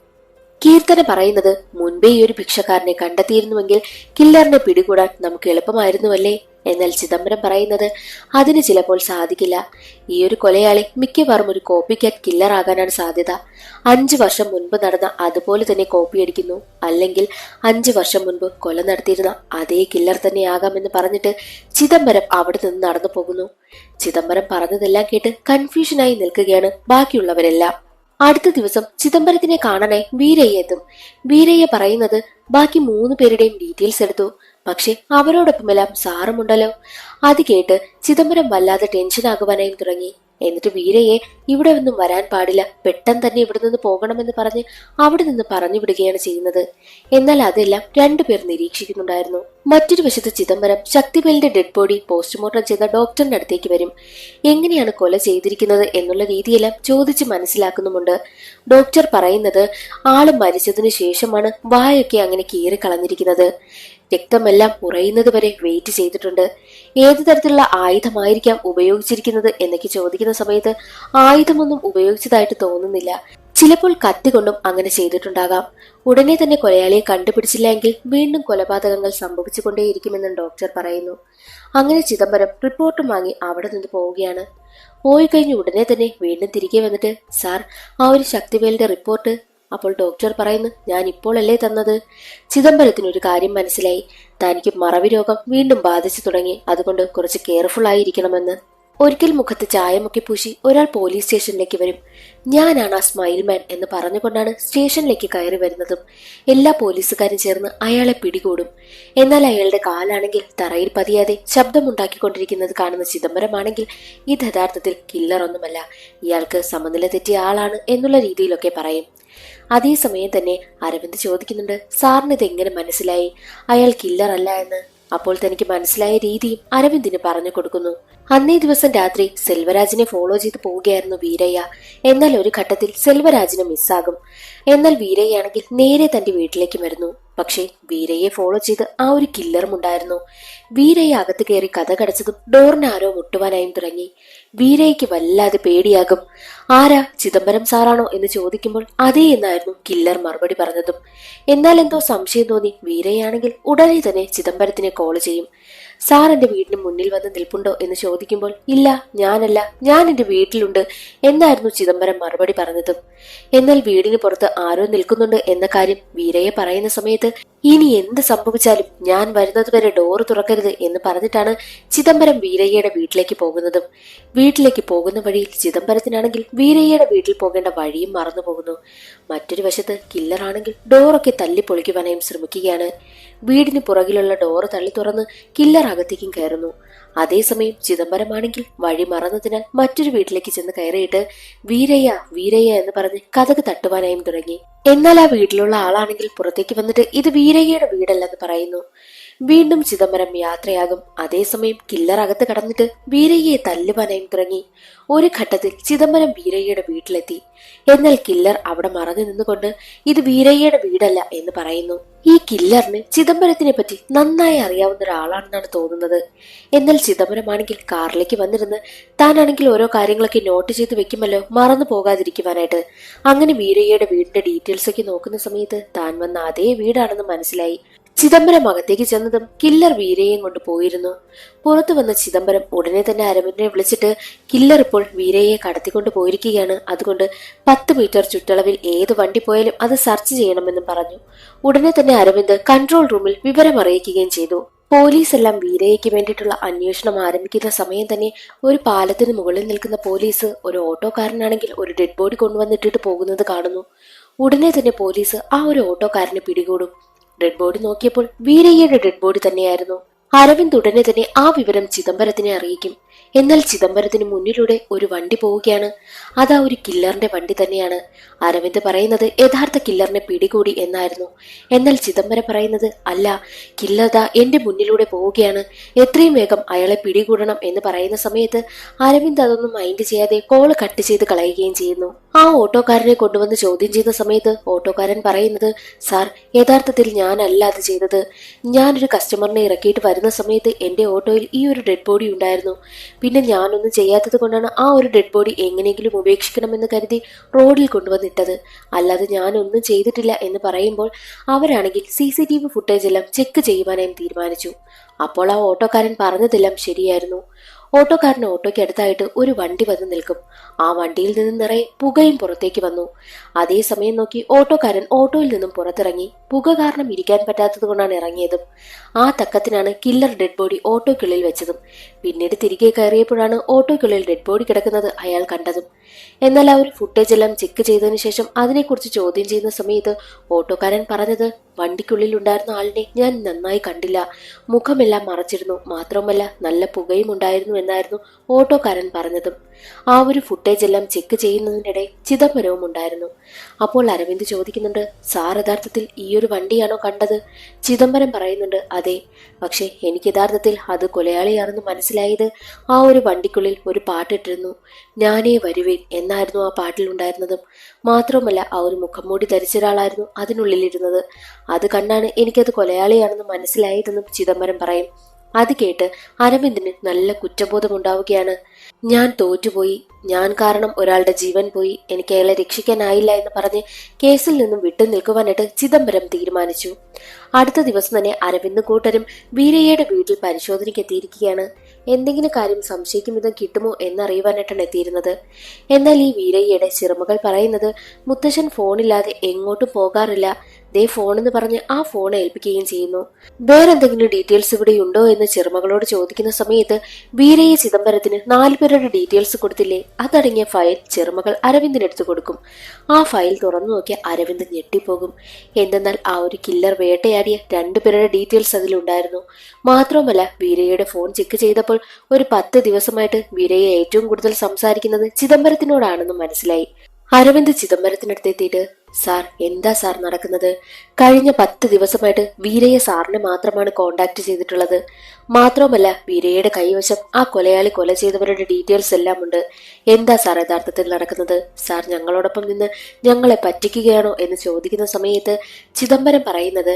S1: കീർത്തന പറയുന്നത്, മുൻപേ ഈ ഒരു ഭിക്ഷക്കാരനെ കണ്ടെത്തിയിരുന്നുവെങ്കിൽ കില്ലറിനെ പിടികൂടാൻ നമുക്ക് എളുപ്പമായിരുന്നുവല്ലേ. എന്നാൽ ചിദംബരം പറയുന്നത്, അതിന് ചിലപ്പോൾ സാധിക്കില്ല. ഈ ഒരു കൊലയാളി മിക്കവാറും ഒരു കോപ്പി ക്യാറ്റ് കില്ലർ ആകാനാണ് സാധ്യത. 5 വർഷം മുൻപ് നടന്ന അതുപോലെ തന്നെ കോപ്പി അടിക്കുന്നു, അല്ലെങ്കിൽ 5 വർഷം മുൻപ് കൊല നടത്തിയിരുന്ന അതേ കില്ലർ തന്നെ ആകാമെന്ന് പറഞ്ഞിട്ട് ചിദംബരം അവിടെ നിന്ന് നടന്നു പോകുന്നു. ചിദംബരം പറഞ്ഞതെല്ലാം കേട്ട് കൺഫ്യൂഷനായി നിൽക്കുകയാണ് ബാക്കിയുള്ളവരെല്ലാം. അടുത്ത ദിവസം ചിദംബരത്തിനെ കാണാനായി വീരയ്യ എത്തും. വീരയ്യ പറയുന്നത്, ബാക്കി 3 പേരുടെയും ഡീറ്റെയിൽസ് എടുത്തു, പക്ഷെ അവരോടൊപ്പമെല്ലാം സാറുമുണ്ടല്ലോ. അത് കേട്ട് ചിദംബരം വല്ലാതെ ടെൻഷൻ ആകുവാനായും തുടങ്ങി. എന്നിട്ട് വീരയെ ഇവിടെ ഒന്നും വരാൻ പാടില്ല, പെട്ടെന്ന് തന്നെ ഇവിടെ നിന്ന് പോകണമെന്ന് പറഞ്ഞ് അവിടെ നിന്ന് പറഞ്ഞു വിടുകയാണ് ചെയ്യുന്നത്. എന്നാൽ അതെല്ലാം 2 പേർ നിരീക്ഷിക്കുന്നുണ്ടായിരുന്നു. മറ്റൊരു വശത്ത് ചിദംബരം ശക്തിവേലിന്റെ ഡെഡ് ബോഡി പോസ്റ്റ്മോർട്ടം ചെയ്ത ഡോക്ടറിന്റെ അടുത്തേക്ക് വരും. എങ്ങനെയാണ് കൊല ചെയ്തിരിക്കുന്നത് എന്നുള്ള രീതിയെല്ലാം ചോദിച്ച് മനസ്സിലാക്കുന്നുമുണ്ട്. ഡോക്ടർ പറയുന്നത്, ആള് മരിച്ചതിനു ശേഷമാണ് വായൊക്കെ അങ്ങനെ കീറിക്കളഞ്ഞിരിക്കുന്നത്. രക്തമെല്ലാം ഉറയുന്നത് വരെ വെയിറ്റ് ചെയ്തിട്ടുണ്ട്. ഏതു തരത്തിലുള്ള ആയുധമായിരിക്കാം ഉപയോഗിച്ചിരിക്കുന്നത് എന്നൊക്കെ ചോദിക്കുന്ന സമയത്ത് ആയുധമൊന്നും ഉപയോഗിച്ചതായിട്ട് തോന്നുന്നില്ല. ചിലപ്പോൾ കത്തി കൊണ്ടും അങ്ങനെ ചെയ്തിട്ടുണ്ടാകാം. ഉടനെ തന്നെ കൊലയാളിയെ കണ്ടുപിടിച്ചില്ല എങ്കിൽ വീണ്ടും കൊലപാതകങ്ങൾ സംഭവിച്ചുകൊണ്ടേയിരിക്കുമെന്നും ഡോക്ടർ പറയുന്നു. അങ്ങനെ ചിദംബരം റിപ്പോർട്ടും വാങ്ങി അവിടെ നിന്ന് പോവുകയാണ്. പോയി കഴിഞ്ഞ് ഉടനെ തന്നെ വീണ്ടും തിരികെ വന്നിട്ട്, സാർ, ആ ഒരു ശക്തിവേലിന്റെ റിപ്പോർട്ട്. അപ്പോൾ ഡോക്ടർ പറയുന്നു, ഞാൻ ഇപ്പോഴല്ലേ തന്നത്. ചിദംബരത്തിനൊരു കാര്യം മനസ്സിലായി, തനിക്ക് മറവി രോഗം വീണ്ടും ബാധിച്ചു തുടങ്ങി, അതുകൊണ്ട് കുറച്ച് കെയർഫുൾ ആയിരിക്കണമെന്ന്. ഒരിക്കൽ മുഖത്ത് ചായമൊക്കെ പൂശി ഒരാൾ പോലീസ് സ്റ്റേഷനിലേക്ക് വരും. ഞാനാണ് ആ സ്മൈൽ മാൻ എന്ന് പറഞ്ഞുകൊണ്ടാണ് സ്റ്റേഷനിലേക്ക് കയറി വരുന്നതും. എല്ലാ പോലീസുകാരും ചേർന്ന് അയാളെ പിടികൂടും. എന്നാൽ അയാളുടെ കാലാണെങ്കിൽ തറയിൽ പതിയാതെ ശബ്ദമുണ്ടാക്കിക്കൊണ്ടിരിക്കുന്നത് കാണുന്ന ചിദംബരമാണെങ്കിൽ ഇത് യഥാർത്ഥത്തിൽ കില്ലർ ഒന്നുമല്ല, ഇയാൾക്ക് സമനില തെറ്റിയ ആളാണ് എന്നുള്ള രീതിയിലൊക്കെ പറയും. അതേസമയം തന്നെ അരവിന്ദ് ചോദിക്കുന്നുണ്ട്, സാറിന് ഇത് എങ്ങനെ മനസ്സിലായി അയാൾ കില്ലർ അല്ല എന്ന്? അപ്പോൾ തനിക്ക് മനസ്സിലായ രീതിയും അരവിന്ദിന് പറഞ്ഞു കൊടുക്കുന്നു. അന്നേ ദിവസം രാത്രി സെൽവരാജിനെ ഫോളോ ചെയ്ത് പോവുകയായിരുന്നു വീരയ്യ. എന്നാൽ ഒരു ഘട്ടത്തിൽ സെൽവരാജിനെ മിസ്സാകും. എന്നാൽ വീരയ്യാണെങ്കിൽ നേരെ തന്റെ വീട്ടിലേക്ക് വരുന്നു. പക്ഷേ വീരയെ ഫോളോ ചെയ്ത് ആ ഒരു കില്ലറും ഉണ്ടായിരുന്നു. വീരയെ അകത്ത് കയറി കഥ കടച്ചതും ഡോറിന് ആരോ മുട്ടുവാനായും തുടങ്ങി. വീരയ്ക്ക് വല്ലാതെ പേടിയാകും. ആരാ, ചിദംബരം സാറാണോ എന്ന് ചോദിക്കുമ്പോൾ അതേ എന്നായിരുന്നു കില്ലർ മറുപടി പറഞ്ഞതും. എന്നാൽ എന്തോ സംശയം തോന്നി വീരയാണെങ്കിൽ ഉടനെ തന്നെ ചിദംബരത്തിനെ കോൾ ചെയ്യും. സാർ എന്റെ വീടിന് മുന്നിൽ വന്ന് നിൽപ്പുണ്ടോ എന്ന് ചോദിക്കുമ്പോൾ ഇല്ല, ഞാനല്ല, ഞാൻ എന്റെ വീട്ടിലുണ്ട് എന്നായിരുന്നു ചിദംബരം മറുപടി പറഞ്ഞതും. എന്നാൽ വീടിന് പുറത്ത് ആരോ നിൽക്കുന്നുണ്ട് എന്ന കാര്യം വീരയെ പറയുന്ന സമയത്ത് ഇനി എന്ത് സംഭവിച്ചാലും ഞാൻ വരുന്നതുവരെ ഡോറ് തുറക്കരുത് എന്ന് പറഞ്ഞിട്ടാണ് ചിദംബരം വീരയ്യയുടെ വീട്ടിലേക്ക് പോകുന്നതും. വീട്ടിലേക്ക് പോകുന്ന വഴിയിൽ ചിദംബരത്തിനാണെങ്കിൽ വീരയ്യയുടെ വീട്ടിൽ പോകേണ്ട വഴിയും മറന്നു പോകുന്നു. മറ്റൊരു വശത്ത് കില്ലറാണെങ്കിൽ ഡോറൊക്കെ തല്ലി പൊളിക്കുവാനായും ശ്രമിക്കുകയാണ്. വീടിന് പുറകിലുള്ള ഡോറ് തള്ളി തുറന്ന് കില്ലർ അകത്തേക്കും കയറുന്നു. അതേസമയം ചിദംബരമാണെങ്കിൽ വഴി മറന്നതിനാൽ മറ്റൊരു വീട്ടിലേക്ക് ചെന്ന് കയറിയിട്ട് വീരയ്യ വീരയ്യ എന്ന് പറഞ്ഞ് കതക് തട്ടുവാനായും തുടങ്ങി. എന്നാൽ ആ വീട്ടിലുള്ള ആളാണെങ്കിൽ പുറത്തേക്ക് വന്നിട്ട് ഇത് വീരയ്യയുടെ വീടല്ലെന്ന് പറയുന്നു. വീണ്ടും ചിദംബരം യാത്രയാകും. അതേസമയം കില്ലർ അകത്ത് കടന്നിട്ട് വീരയ്യയെ തല്ലുവാനായും തുടങ്ങി. ഒരു ഘട്ടത്തിൽ ചിദംബരം വീരയ്യയുടെ വീട്ടിലെത്തി. എന്നാൽ കില്ലർ അവിടെ മറഞ്ഞു നിന്നുകൊണ്ട് ഇത് വീരയ്യയുടെ വീടല്ല എന്ന് പറയുന്നു. ഈ കില്ലറിന് ചിദംബരത്തിനെ പറ്റി നന്നായി അറിയാവുന്ന ഒരാളാണെന്നാണ് തോന്നുന്നത്. എന്നാൽ ചിദംബരമാണെങ്കിൽ കാറിലേക്ക് വന്നിരുന്ന് താനാണെങ്കിൽ ഓരോ കാര്യങ്ങളൊക്കെ നോട്ട് ചെയ്ത് വെക്കുമല്ലോ മറന്നു പോകാതിരിക്കുവാനായിട്ട്. അങ്ങനെ വീരയ്യയുടെ വീടിന്റെ ഡീറ്റെയിൽസ് ഒക്കെ നോക്കുന്ന സമയത്ത് താൻ വന്ന അതേ വീടാണെന്ന് മനസ്സിലായി. ചിദംബരം അകത്തേക്ക് ചെന്നതും കില്ലർ വീരയെയും കൊണ്ട് പോയിരുന്നു. പുറത്തു വന്ന ചിദംബരം ഉടനെ തന്നെ അരവിന്ദിനെ വിളിച്ചിട്ട് കില്ലർ ഇപ്പോൾ വീരയെ കടത്തിക്കൊണ്ട് പോയിരിക്കുകയാണ്, അതുകൊണ്ട് 10 മീറ്റർ ചുറ്റളവിൽ ഏത് വണ്ടി പോയാലും അത് സെർച്ച് ചെയ്യണമെന്നും പറഞ്ഞു. ഉടനെ തന്നെ അരവിന്ദ് കൺട്രോൾ റൂമിൽ വിവരം അറിയിക്കുകയും ചെയ്തു. പോലീസ് എല്ലാം വീരയ്ക്ക് വേണ്ടിയിട്ടുള്ള അന്വേഷണം ആരംഭിക്കുന്ന സമയം തന്നെ ഒരു പാലത്തിന് മുകളിൽ നിൽക്കുന്ന പോലീസ് ഒരു ഓട്ടോക്കാരനാണെങ്കിൽ ഒരു ഡെഡ് ബോഡി കൊണ്ടുവന്നിട്ടിട്ട് പോകുന്നത് കാണുന്നു. ഉടനെ തന്നെ പോലീസ് ആ ഒരു ഓട്ടോക്കാരനെ പിടികൂടും. ഡെഡ് ബോഡി നോക്കിയപ്പോൾ വീരയ്യയുടെ ഡെഡ് ബോഡി തന്നെയായിരുന്നു. അരവിന്ദ് ഉടനെ തന്നെ ആ വിവരം ചിദംബരത്തിനെ അറിയിക്കും. എന്നാൽ ചിദംബരത്തിന് മുന്നിലൂടെ ഒരു വണ്ടി പോവുകയാണ്. അതാ ഒരു കില്ലറിന്റെ വണ്ടി തന്നെയാണ്. അരവിന്ദ് പറയുന്നത് യഥാർത്ഥ കില്ലറിനെ പിടികൂടി എന്നായിരുന്നു. എന്നാൽ ചിദംബരം പറയുന്നത് അല്ല, കില്ലർ ദാ എന്റെ മുന്നിലൂടെ പോവുകയാണ്, എത്രയും വേഗം അയാളെ പിടികൂടണം എന്ന് പറയുന്ന സമയത്ത് അരവിന്ദ് അതൊന്നും മൈൻഡ് ചെയ്യാതെ കോള് കട്ട് ചെയ്ത് കളയുകയും ചെയ്യുന്നു. ആ ഓട്ടോക്കാരനെ കൊണ്ടുവന്ന് ചോദ്യം ചെയ്യുന്ന സമയത്ത് ഓട്ടോക്കാരൻ പറയുന്നത്, സാർ യഥാർത്ഥത്തിൽ ഞാനല്ല അത് ചെയ്തത്, ഞാനൊരു കസ്റ്റമറിനെ ഇറക്കിയിട്ട് വരുന്ന സമയത്ത് എന്റെ ഓട്ടോയിൽ ഈ ഒരു ഡെഡ് ബോഡി ഉണ്ടായിരുന്നു. പിന്നെ ഞാനൊന്നും ചെയ്യാത്തത് കൊണ്ടാണ് ആ ഒരു ഡെഡ് ബോഡി എങ്ങനെയെങ്കിലും ഉപേക്ഷിക്കണമെന്ന് കരുതി റോഡിൽ കൊണ്ടുവന്നിട്ടത്, അല്ലാതെ ഞാനൊന്നും ചെയ്തിട്ടില്ല എന്ന് പറയുമ്പോൾ അവരാണെങ്കിൽ CCTV ഫുട്ടേജ് എല്ലാം ചെക്ക് ചെയ്യുവാനായും തീരുമാനിച്ചു. അപ്പോൾ ആ ഓട്ടോക്കാരൻ പറഞ്ഞതെല്ലാം ശരിയായിരുന്നു. ഓട്ടോക്കാരൻ ഓട്ടോയ്ക്ക് അടുത്തായിട്ട് ഒരു വണ്ടി വന്ന് നിൽക്കും. ആ വണ്ടിയിൽ നിന്ന് നിറയെ പുകയും പുറത്തേക്ക് വന്നു. അതേ സമയം നോക്കി ഓട്ടോക്കാരൻ ഓട്ടോയിൽ നിന്നും പുറത്തിറങ്ങി. പുക കാരണം ഇരിക്കാൻ പറ്റാത്തത് കൊണ്ടാണ് ഇറങ്ങിയതും. ആ തക്കത്തിനാണ് കില്ലർ ഡെഡ് ബോഡി ഓട്ടോയ്ക്കുള്ളിൽ വെച്ചതും. പിന്നീട് തിരികെ കയറിയപ്പോഴാണ് ഓട്ടോയ്ക്കുള്ളിൽ ഡെഡ് ബോഡി കിടക്കുന്നത് അയാൾ കണ്ടതും. എന്നാൽ ആ ഒരു ഫുട്ടേജ് എല്ലാം ചെക്ക് ചെയ്തതിനു ശേഷം അതിനെക്കുറിച്ച് ചോദ്യം ചെയ്യുന്ന സമയത്ത് ഓട്ടോക്കാരൻ പറഞ്ഞത്, വണ്ടിക്കുള്ളിൽ ഉണ്ടായിരുന്ന ആളിനെ ഞാൻ നന്നായി കണ്ടില്ല, മുഖമെല്ലാം മറച്ചിരുന്നു, മാത്രമല്ല നല്ല പുകയും ഉണ്ടായിരുന്നു എന്നായിരുന്നു ഓട്ടോക്കാരൻ പറഞ്ഞതും. ആ ഒരു ഫുട്ടേജ് എല്ലാം ചെക്ക് ചെയ്യുന്നതിനിടെ ചിദംബരവും ഉണ്ടായിരുന്നു. അപ്പോൾ അരവിന്ദ് ചോദിക്കുന്നുണ്ട്, സാർ യഥാർത്ഥത്തിൽ ഈ ഒരു വണ്ടിയാണോ കണ്ടത്? ചിദംബരം പറയുന്നുണ്ട്, അതെ, പക്ഷെ എനിക്ക് യഥാർത്ഥത്തിൽ അത് കൊലയാളിയാണെന്ന് മനസ്സിലായത് ആ ഒരു വണ്ടിക്കുള്ളിൽ ഒരു പാട്ടിട്ടിരുന്നു, ഞാനേ വരുവേൻ എന്നായിരുന്നു ആ പാട്ടിൽ ഉണ്ടായിരുന്നതും. മാത്രമല്ല ആ ഒരു മുഖംമൂടി ധരിച്ച ഒരാളായിരുന്നു അതിനുള്ളിലിരുന്നത്. അത് കണ്ടാണ് എനിക്കത് കൊലയാളിയാണെന്ന് മനസ്സിലായതെന്നും ചിദംബരം പറയും. അത് കേട്ട് അരവിന്ദിന് നല്ല കുറ്റബോധമുണ്ടാവുകയാണ്. ഞാൻ തോറ്റുപോയി, ഞാൻ കാരണം ഒരാളുടെ ജീവൻ പോയി, എനിക്ക് അയാളെ രക്ഷിക്കാനായില്ല എന്ന് പറഞ്ഞ് കേസിൽ നിന്നും വിട്ടു നിൽക്കുവാനായിട്ട് ചിദംബരം തീരുമാനിച്ചു. അടുത്ത ദിവസം തന്നെ അരവിന്ദ് കൂട്ടരും വീരയ്യയുടെ വീട്ടിൽ പരിശോധനയ്ക്ക് എത്തിയിരിക്കുകയാണ്. എന്തെങ്കിലും കാര്യം സംശയിക്കും വിധം കിട്ടുമോ എന്നറിയുവാനായിട്ടാണ് എത്തിയിരുന്നത്. എന്നാൽ ഈ വീരയ്യയുടെ ചിറമകൾ പറയുന്നത്, മുത്തശ്ശൻ ഫോണില്ലാതെ എങ്ങോട്ടും പോകാറില്ല, ദേ ഫോൺ എന്ന് പറഞ്ഞ് ആ ഫോൺ ഏൽപ്പിക്കുകയും ചെയ്യുന്നു. വേറെന്തെങ്കിലും ഡീറ്റെയിൽസ് ഇവിടെ ഉണ്ടോ എന്ന് ചെറുമകളോട് ചോദിക്കുന്ന സമയത്ത് വീരയ്യ ചിദംബരത്തിന് 4 പേരുടെ ഡീറ്റെയിൽസ് കൊടുത്തില്ലേ, അതടങ്ങിയ ഫയൽ ചെറുമകൾ അരവിന്ദിനെടുത്ത് കൊടുക്കും. ആ ഫയൽ തുറന്നു നോക്കിയ അരവിന്ദ് ഞെട്ടിപ്പോകും. എന്തെന്നാൽ ആ ഒരു കില്ലർ വേട്ടയാടിയ 2 പേരുടെ ഡീറ്റെയിൽസ് അതിലുണ്ടായിരുന്നു. മാത്രവുമല്ല വീരയ്യയുടെ ഫോൺ ചെക്ക് ചെയ്തപ്പോൾ ഒരു 10 ദിവസമായിട്ട് വീരയ്യ ഏറ്റവും കൂടുതൽ സംസാരിക്കുന്നത് ചിദംബരത്തിനോടാണെന്നും മനസ്സിലായി. അരവിന്ദ് ചിദംബരത്തിനടുത്തെത്തിയിട്ട്, സാർ എന്താ സാർ നടക്കുന്നത്? കഴിഞ്ഞ 10 ദിവസമായിട്ട് വീരയ്യ സാറിനെ മാത്രമാണ് കോണ്ടാക്ട് ചെയ്തിട്ടുള്ളത്. മാത്രമല്ല വീരയ്യയുടെ കൈവശം ആ കൊലയാളി കൊല ചെയ്തവരുടെ ഡീറ്റെയിൽസ് എല്ലാം ഉണ്ട്. എന്താ സാർ യഥാർത്ഥത്തിൽ നടക്കുന്നത്? സാർ ഞങ്ങളോടൊപ്പം നിന്ന് ഞങ്ങളെ പറ്റിക്കുകയാണോ എന്ന് ചോദിക്കുന്ന സമയത്ത് ചിദംബരം പറയുന്നത്,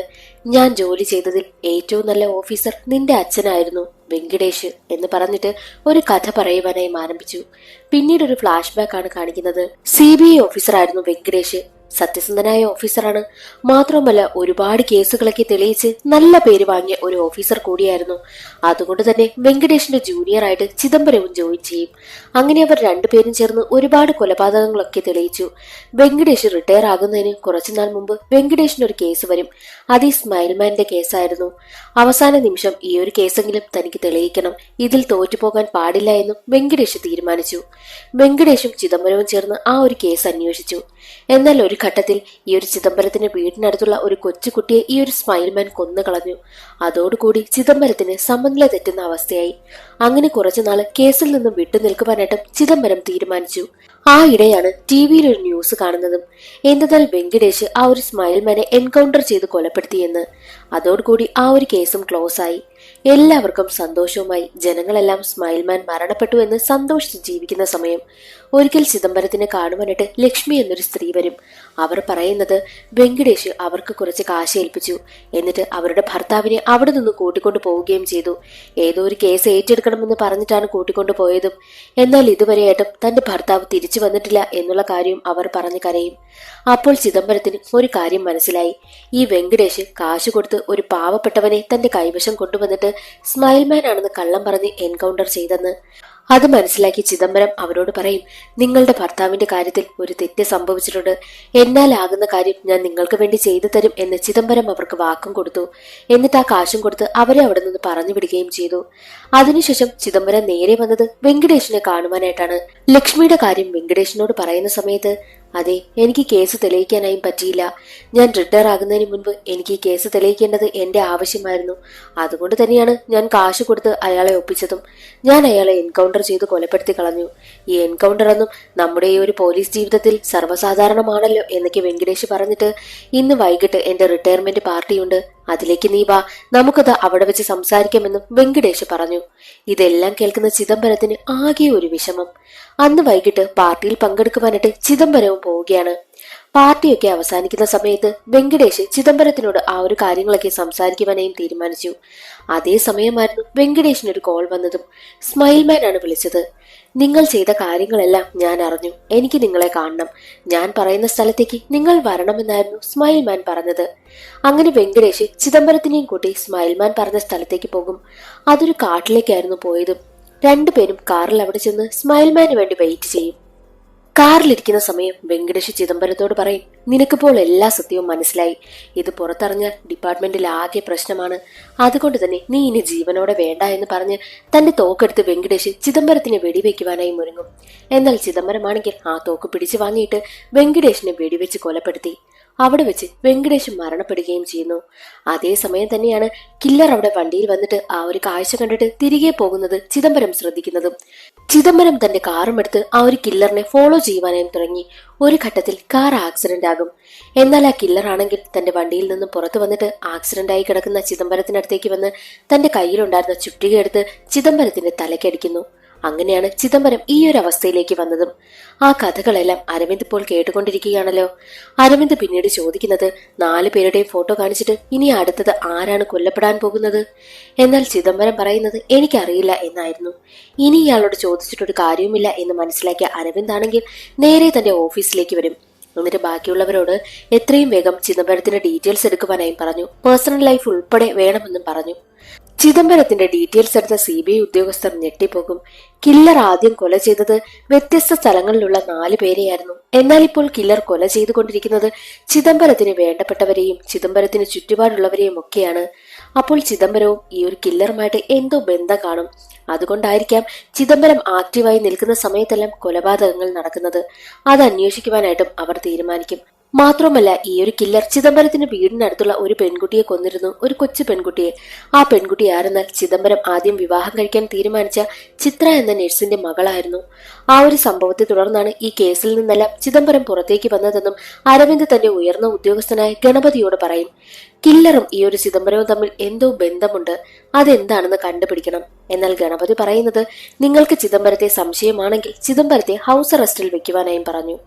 S1: ഞാൻ ജോലി ചെയ്തതിൽ ഏറ്റവും നല്ല ഓഫീസർ നിന്റെ അച്ഛനായിരുന്നു വെങ്കിടേഷ് എന്ന് പറഞ്ഞിട്ട് ഒരു കഥ പറയുവാനായി ആരംഭിച്ചു. പിന്നീട് ഒരു ഫ്ലാഷ് ബാക്ക് ആണ് കാണിക്കുന്നത്. CBI ഓഫീസറായിരുന്നു വെങ്കിടേഷ്. സത്യസന്ധനായ ഓഫീസറാണ്. മാത്രമല്ല ഒരുപാട് കേസുകളൊക്കെ തെളിയിച്ച് നല്ല പേര് വാങ്ങിയ ഒരു ഓഫീസർ കൂടിയായിരുന്നു. അതുകൊണ്ട് തന്നെ വെങ്കടേഷിന്റെ ജൂനിയർ ആയിട്ട് ചിദംബരവും ജോയിൻ ചെയ്യും. അങ്ങനെ അവർ 2 പേരും ചേർന്ന് ഒരുപാട് കൊലപാതകങ്ങളൊക്കെ തെളിയിച്ചു. വെങ്കടേഷ് റിട്ടയർ ആകുന്നതിന് കുറച്ചുനാൾ മുമ്പ് വെങ്കടേഷിന് ഒരു കേസ് വരും. അത് ഈ സ്മൈൽമാന്റെ കേസായിരുന്നു. അവസാന നിമിഷം ഈ ഒരു കേസെങ്കിലും തനിക്ക് തെളിയിക്കണം, ഇതിൽ തോറ്റുപോകാൻ പാടില്ല എന്നും വെങ്കടേഷ് തീരുമാനിച്ചു. വെങ്കടേഷും ചിദംബരവും ചേർന്ന് ആ ഒരു കേസ് അന്വേഷിച്ചു. എന്നാൽ ഒരു ഘട്ടത്തിൽ ഈ ഒരു ചിദംബരത്തിന്റെ വീടിനടുത്തുള്ള ഒരു കൊച്ചുകുട്ടിയെ ഈ ഒരു സ്മൈൽമാൻ കൊന്നുകളഞ്ഞു. അതോടുകൂടി ചിദംബരത്തിന് സമനില തെറ്റുന്ന അവസ്ഥയായി. അങ്ങനെ കുറച്ചുനാള് കേസിൽ നിന്നും വിട്ടു നിൽക്കുവാനായിട്ടും ചിദംബരം തീരുമാനിച്ചു. ആ ഇടെയാണ് TV-യിൽ ഒരു ന്യൂസ് കാണുന്നതും. എന്തെന്നാൽ വെങ്കടേഷ് ആ ഒരു സ്മൈൽമാനെ എൻകൗണ്ടർ ചെയ്ത് കൊലപ്പെടുത്തിയെന്ന്. അതോടുകൂടി ആ ഒരു കേസും ക്ലോസ് ആയി. എല്ലാവർക്കും സന്തോഷവുമായി ജനങ്ങളെല്ലാം സ്മൈൽമാൻ മരണപ്പെട്ടു എന്ന് സന്തോഷിച്ച് ജീവിക്കുന്ന സമയം ഒരിക്കൽ ചിദംബരത്തിനെ കാണുവാനായിട്ട് ലക്ഷ്മി എന്നൊരു സ്ത്രീ വരും. അവർ പറയുന്നത് വെങ്കടേഷ് അവർക്ക് കുറച്ച് കാശ് ഏൽപ്പിച്ചു, എന്നിട്ട് അവരുടെ ഭർത്താവിനെ അവിടെ നിന്ന് കൂട്ടിക്കൊണ്ടു പോവുകയും ചെയ്തു. ഏതോ ഒരു കേസ് ഏറ്റെടുക്കണമെന്ന് പറഞ്ഞിട്ടാണ് കൂട്ടിക്കൊണ്ടു പോയതും. എന്നാൽ ഇതുവരെയായിട്ടും തന്റെ ഭർത്താവ് തിരിച്ചു വന്നിട്ടില്ല എന്നുള്ള കാര്യം അവർ പറഞ്ഞു കരയും. അപ്പോൾ ചിദംബരത്തിന് ഒരു കാര്യം മനസ്സിലായി. ഈ വെങ്കടേഷ് കാശ് കൊടുത്ത് ഒരു പാവപ്പെട്ടവനെ തന്റെ കൈവശം കൊണ്ടുവന്നിട്ട് സ്മൈൽമാൻ ആണെന്ന് കള്ളം പറഞ്ഞ് എൻകൗണ്ടർ ചെയ്തെന്ന്. അത് മനസ്സിലാക്കി ചിദംബരം അവരോട് പറയും, നിങ്ങളുടെ ഭർത്താവിന്റെ കാര്യത്തിൽ ഒരു തെറ്റ് സംഭവിച്ചിട്ടുണ്ട്, എന്നാലാകുന്ന കാര്യം ഞാൻ നിങ്ങൾക്ക് വേണ്ടി ചെയ്തു തരും എന്ന് ചിദംബരം അവർക്ക് വാക്കും കൊടുത്തു. എന്നിട്ട് ആ കാശും കൊടുത്ത് അവരെ അവിടെ നിന്ന് പറഞ്ഞു വിടുകയും ചെയ്തു. അതിനുശേഷം ചിദംബരം നേരെ വന്നത് വെങ്കടേഷിനെ കാണുവാനായിട്ടാണ്. ലക്ഷ്മിയുടെ കാര്യം വെങ്കടേഷിനോട് പറയുന്ന സമയത്ത്, അതെ, എനിക്ക് കേസ് തെളിയിക്കാനായും പറ്റിയില്ല. ഞാൻ റിട്ടയർ ആകുന്നതിന് മുൻപ് എനിക്ക് ഈ കേസ് തെളിയിക്കേണ്ടത് എന്റെ ആവശ്യമായിരുന്നു. അതുകൊണ്ട് തന്നെയാണ് ഞാൻ കാശ് കൊടുത്ത് അയാളെ ഒപ്പിച്ചതും. ഞാൻ അയാളെ എൻകൗണ്ടർ ചെയ്ത് കൊലപ്പെടുത്തി കളഞ്ഞു. ഈ എൻകൗണ്ടർ ഒന്നും നമ്മുടെ ഈ ഒരു പോലീസ് ജീവിതത്തിൽ സർവ്വസാധാരണമാണല്ലോ എന്നൊക്കെ വെങ്കടേഷ് പറഞ്ഞിട്ട്, ഇന്ന് വൈകിട്ട് എന്റെ റിട്ടയർമെന്റ് പാർട്ടിയുണ്ട്, അതിലേക്ക് നീ വാ, നമുക്കത് അവിടെ വെച്ച് സംസാരിക്കാമെന്നും വെങ്കടേഷ് പറഞ്ഞു. ഇതെല്ലാം കേൾക്കുന്ന ചിദംബരത്തിന് ആകെ ഒരു വിഷമം. അന്ന് വൈകിട്ട് പാർട്ടിയിൽ പങ്കെടുക്കുവാനായിട്ട് ചിദംബരവും പോവുകയാണ്. പാർട്ടിയൊക്കെ അവസാനിക്കുന്ന സമയത്ത് വെങ്കടേഷ് ചിദംബരത്തിനോട് ആ ഒരു കാര്യങ്ങളൊക്കെ സംസാരിക്കുവാനായും തീരുമാനിച്ചു. അതേ സമയമായിരുന്നു വെങ്കടേഷിനൊരു കോൾ വന്നതും. സ്മൈൽമാൻ ആണ് വിളിച്ചത്. നിങ്ങൾ ചെയ്ത കാര്യങ്ങളെല്ലാം ഞാൻ അറിഞ്ഞു, എനിക്ക് നിങ്ങളെ കാണണം, ഞാൻ പറയുന്ന സ്ഥലത്തേക്ക് നിങ്ങൾ വരണമെന്നായിരുന്നു സ്മൈൽമാൻ പറഞ്ഞത്. അങ്ങനെ വെങ്കടേഷ് ചിദംബരത്തിനെയും കൂട്ടി സ്മൈൽമാൻ പറഞ്ഞ സ്ഥലത്തേക്ക് പോകും. അതൊരു കാട്ടിലേക്കായിരുന്നു പോയത്. രണ്ടുപേരും കാറിൽ അവിടെ ചെന്ന് സ്മൈൽമാന് വേണ്ടി വെയിറ്റ് ചെയ്യും. കാറിലിരിക്കുന്ന സമയം വെങ്കടേഷ് ചിദംബരത്തോട് പറയും, നിനക്കിപ്പോൾ എല്ലാ സത്യവും മനസ്സിലായി. ഇത് പുറത്തറിഞ്ഞാൽ ഡിപ്പാർട്ട്മെന്റിൽ ആകെ പ്രശ്നമാണ്. അതുകൊണ്ട് തന്നെ നീ ഇനി ജീവനോടെ വേണ്ട എന്ന് പറഞ്ഞ് തന്റെ തോക്കെടുത്ത് വെങ്കടേഷ് ചിദംബരത്തിനെ വെടിവെക്കുവാനായി ഒരുങ്ങും. എന്നാൽ ചിദംബരമാണെങ്കിൽ ആ തോക്ക് പിടിച്ചു വാങ്ങിയിട്ട് വെങ്കടേഷിനെ വെടിവെച്ച് കൊലപ്പെടുത്തി. അവിടെ വെച്ച് വെങ്കടേഷ് മരണപ്പെടുകയും ചെയ്യുന്നു. അതേസമയം തന്നെയാണ് കില്ലർ അവിടെ വണ്ടിയിൽ വന്നിട്ട് ആ ഒരു കാഴ്ച കണ്ടിട്ട് തിരികെ പോകുന്നത് ചിദംബരം ശ്രദ്ധിക്കുന്നതും. ചിദംബരം തന്റെ കാറും എടുത്ത് ആ ഒരു കില്ലറിനെ ഫോളോ ചെയ്യുവാനായും തുടങ്ങി. ഒരു ഘട്ടത്തിൽ കാർ ആക്സിഡന്റ് ആകും. എന്നാൽ ആ കില്ലർ ആണെങ്കിൽ തന്റെ വണ്ടിയിൽ നിന്നും പുറത്തു വന്നിട്ട് ആക്സിഡന്റ് ആയി കിടക്കുന്ന ചിദംബരത്തിനടുത്തേക്ക് വന്ന് തന്റെ കയ്യിലുണ്ടായിരുന്ന ചുറ്റിക എടുത്ത് ചിദംബരത്തിന്റെ തലക്കടിക്കുന്നു. അങ്ങനെയാണ് ചിദംബരം ഈ ഒരു അവസ്ഥയിലേക്ക് വന്നതും. ആ കഥകളെല്ലാം അരവിന്ദ് ഇപ്പോൾ കേട്ടുകൊണ്ടിരിക്കുകയാണല്ലോ. അരവിന്ദ് പിന്നീട് ചോദിക്കുന്നത് 4 പേരുടെയും ഫോട്ടോ കാണിച്ചിട്ട് ഇനി അടുത്തത് ആരാണ് കൊല്ലപ്പെടാൻ പോകുന്നത്. എന്നാൽ ചിദംബരം പറയുന്നത് എനിക്കറിയില്ല എന്നായിരുന്നു. ഇനി ഇയാളോട് ചോദിച്ചിട്ടൊരു കാര്യവുമില്ല എന്ന് മനസ്സിലാക്കിയ അരവിന്ദ് ആണെങ്കിൽ നേരെ തന്റെ ഓഫീസിലേക്ക് വരും. എന്നിട്ട് ബാക്കിയുള്ളവരോട് എത്രയും വേഗം ചിദംബരത്തിന്റെ ഡീറ്റെയിൽസ് എടുക്കുവാനായും പറഞ്ഞു. പേഴ്സണൽ ലൈഫ് ഉൾപ്പെടെ വേണമെന്നും പറഞ്ഞു. ചിദംബരത്തിന്റെ ഡീറ്റെയിൽസ് എടുത്ത CBI ഉദ്യോഗസ്ഥർ ഞെട്ടിപ്പോകും. കില്ലർ ആദ്യം കൊല ചെയ്തത് വ്യത്യസ്ത സ്ഥലങ്ങളിലുള്ള 4 പേരെയായിരുന്നു. എന്നാൽ ഇപ്പോൾ കില്ലർ കൊല ചെയ്തുകൊണ്ടിരിക്കുന്നത് ചിദംബരത്തിന് വേണ്ടപ്പെട്ടവരെയും ചിദംബരത്തിന് ചുറ്റുപാടുള്ളവരെയും ഒക്കെയാണ്. അപ്പോൾ ചിദംബരവും ഈ ഒരു കില്ലറുമായിട്ട് എന്തോ ബന്ധം കാണും. അതുകൊണ്ടായിരിക്കാം ചിദംബരം ആക്റ്റീവായി നിൽക്കുന്ന സമയത്തെല്ലാം കൊലപാതകങ്ങൾ നടക്കുന്നത്. അത് അന്വേഷിക്കുവാനായിട്ടും അവർ തീരുമാനിക്കും. മാത്രമല്ല, ഈ ഒരു കില്ലർ ചിദംബരത്തിന്റെ വീടിനടുത്തുള്ള ഒരു പെൺകുട്ടിയെ കൊന്നിരുന്നു, ഒരു കൊച്ചു പെൺകുട്ടിയെ. ആ പെൺകുട്ടി ആരെന്നാൽ ചിദംബരം ആദ്യം വിവാഹം കഴിക്കാൻ തീരുമാനിച്ച ചിത്ര എന്ന നഴ്സിന്റെ മകളായിരുന്നു. ആ ഒരു സംഭവത്തെ തുടർന്നാണ് ഈ കേസിൽ നിന്നെല്ലാം ചിദംബരം പുറത്തേക്ക് വന്നതെന്നും അരവിന്ദ് തന്റെ ഉയർന്ന ഉദ്യോഗസ്ഥനായ ഗണപതിയോട് പറയും. കില്ലറും ഈ ഒരു ചിദംബരവും തമ്മിൽ എന്തോ ബന്ധമുണ്ട്, അതെന്താണെന്ന് കണ്ടുപിടിക്കണം. എന്നാൽ ഗണപതി പറയുന്നത് നിങ്ങൾക്ക് ചിദംബരത്തെ സംശയമാണെങ്കിൽ ചിദംബരത്തെ ഹൗസ് അറസ്റ്റിൽ വെക്കുവാനായും പറഞ്ഞു.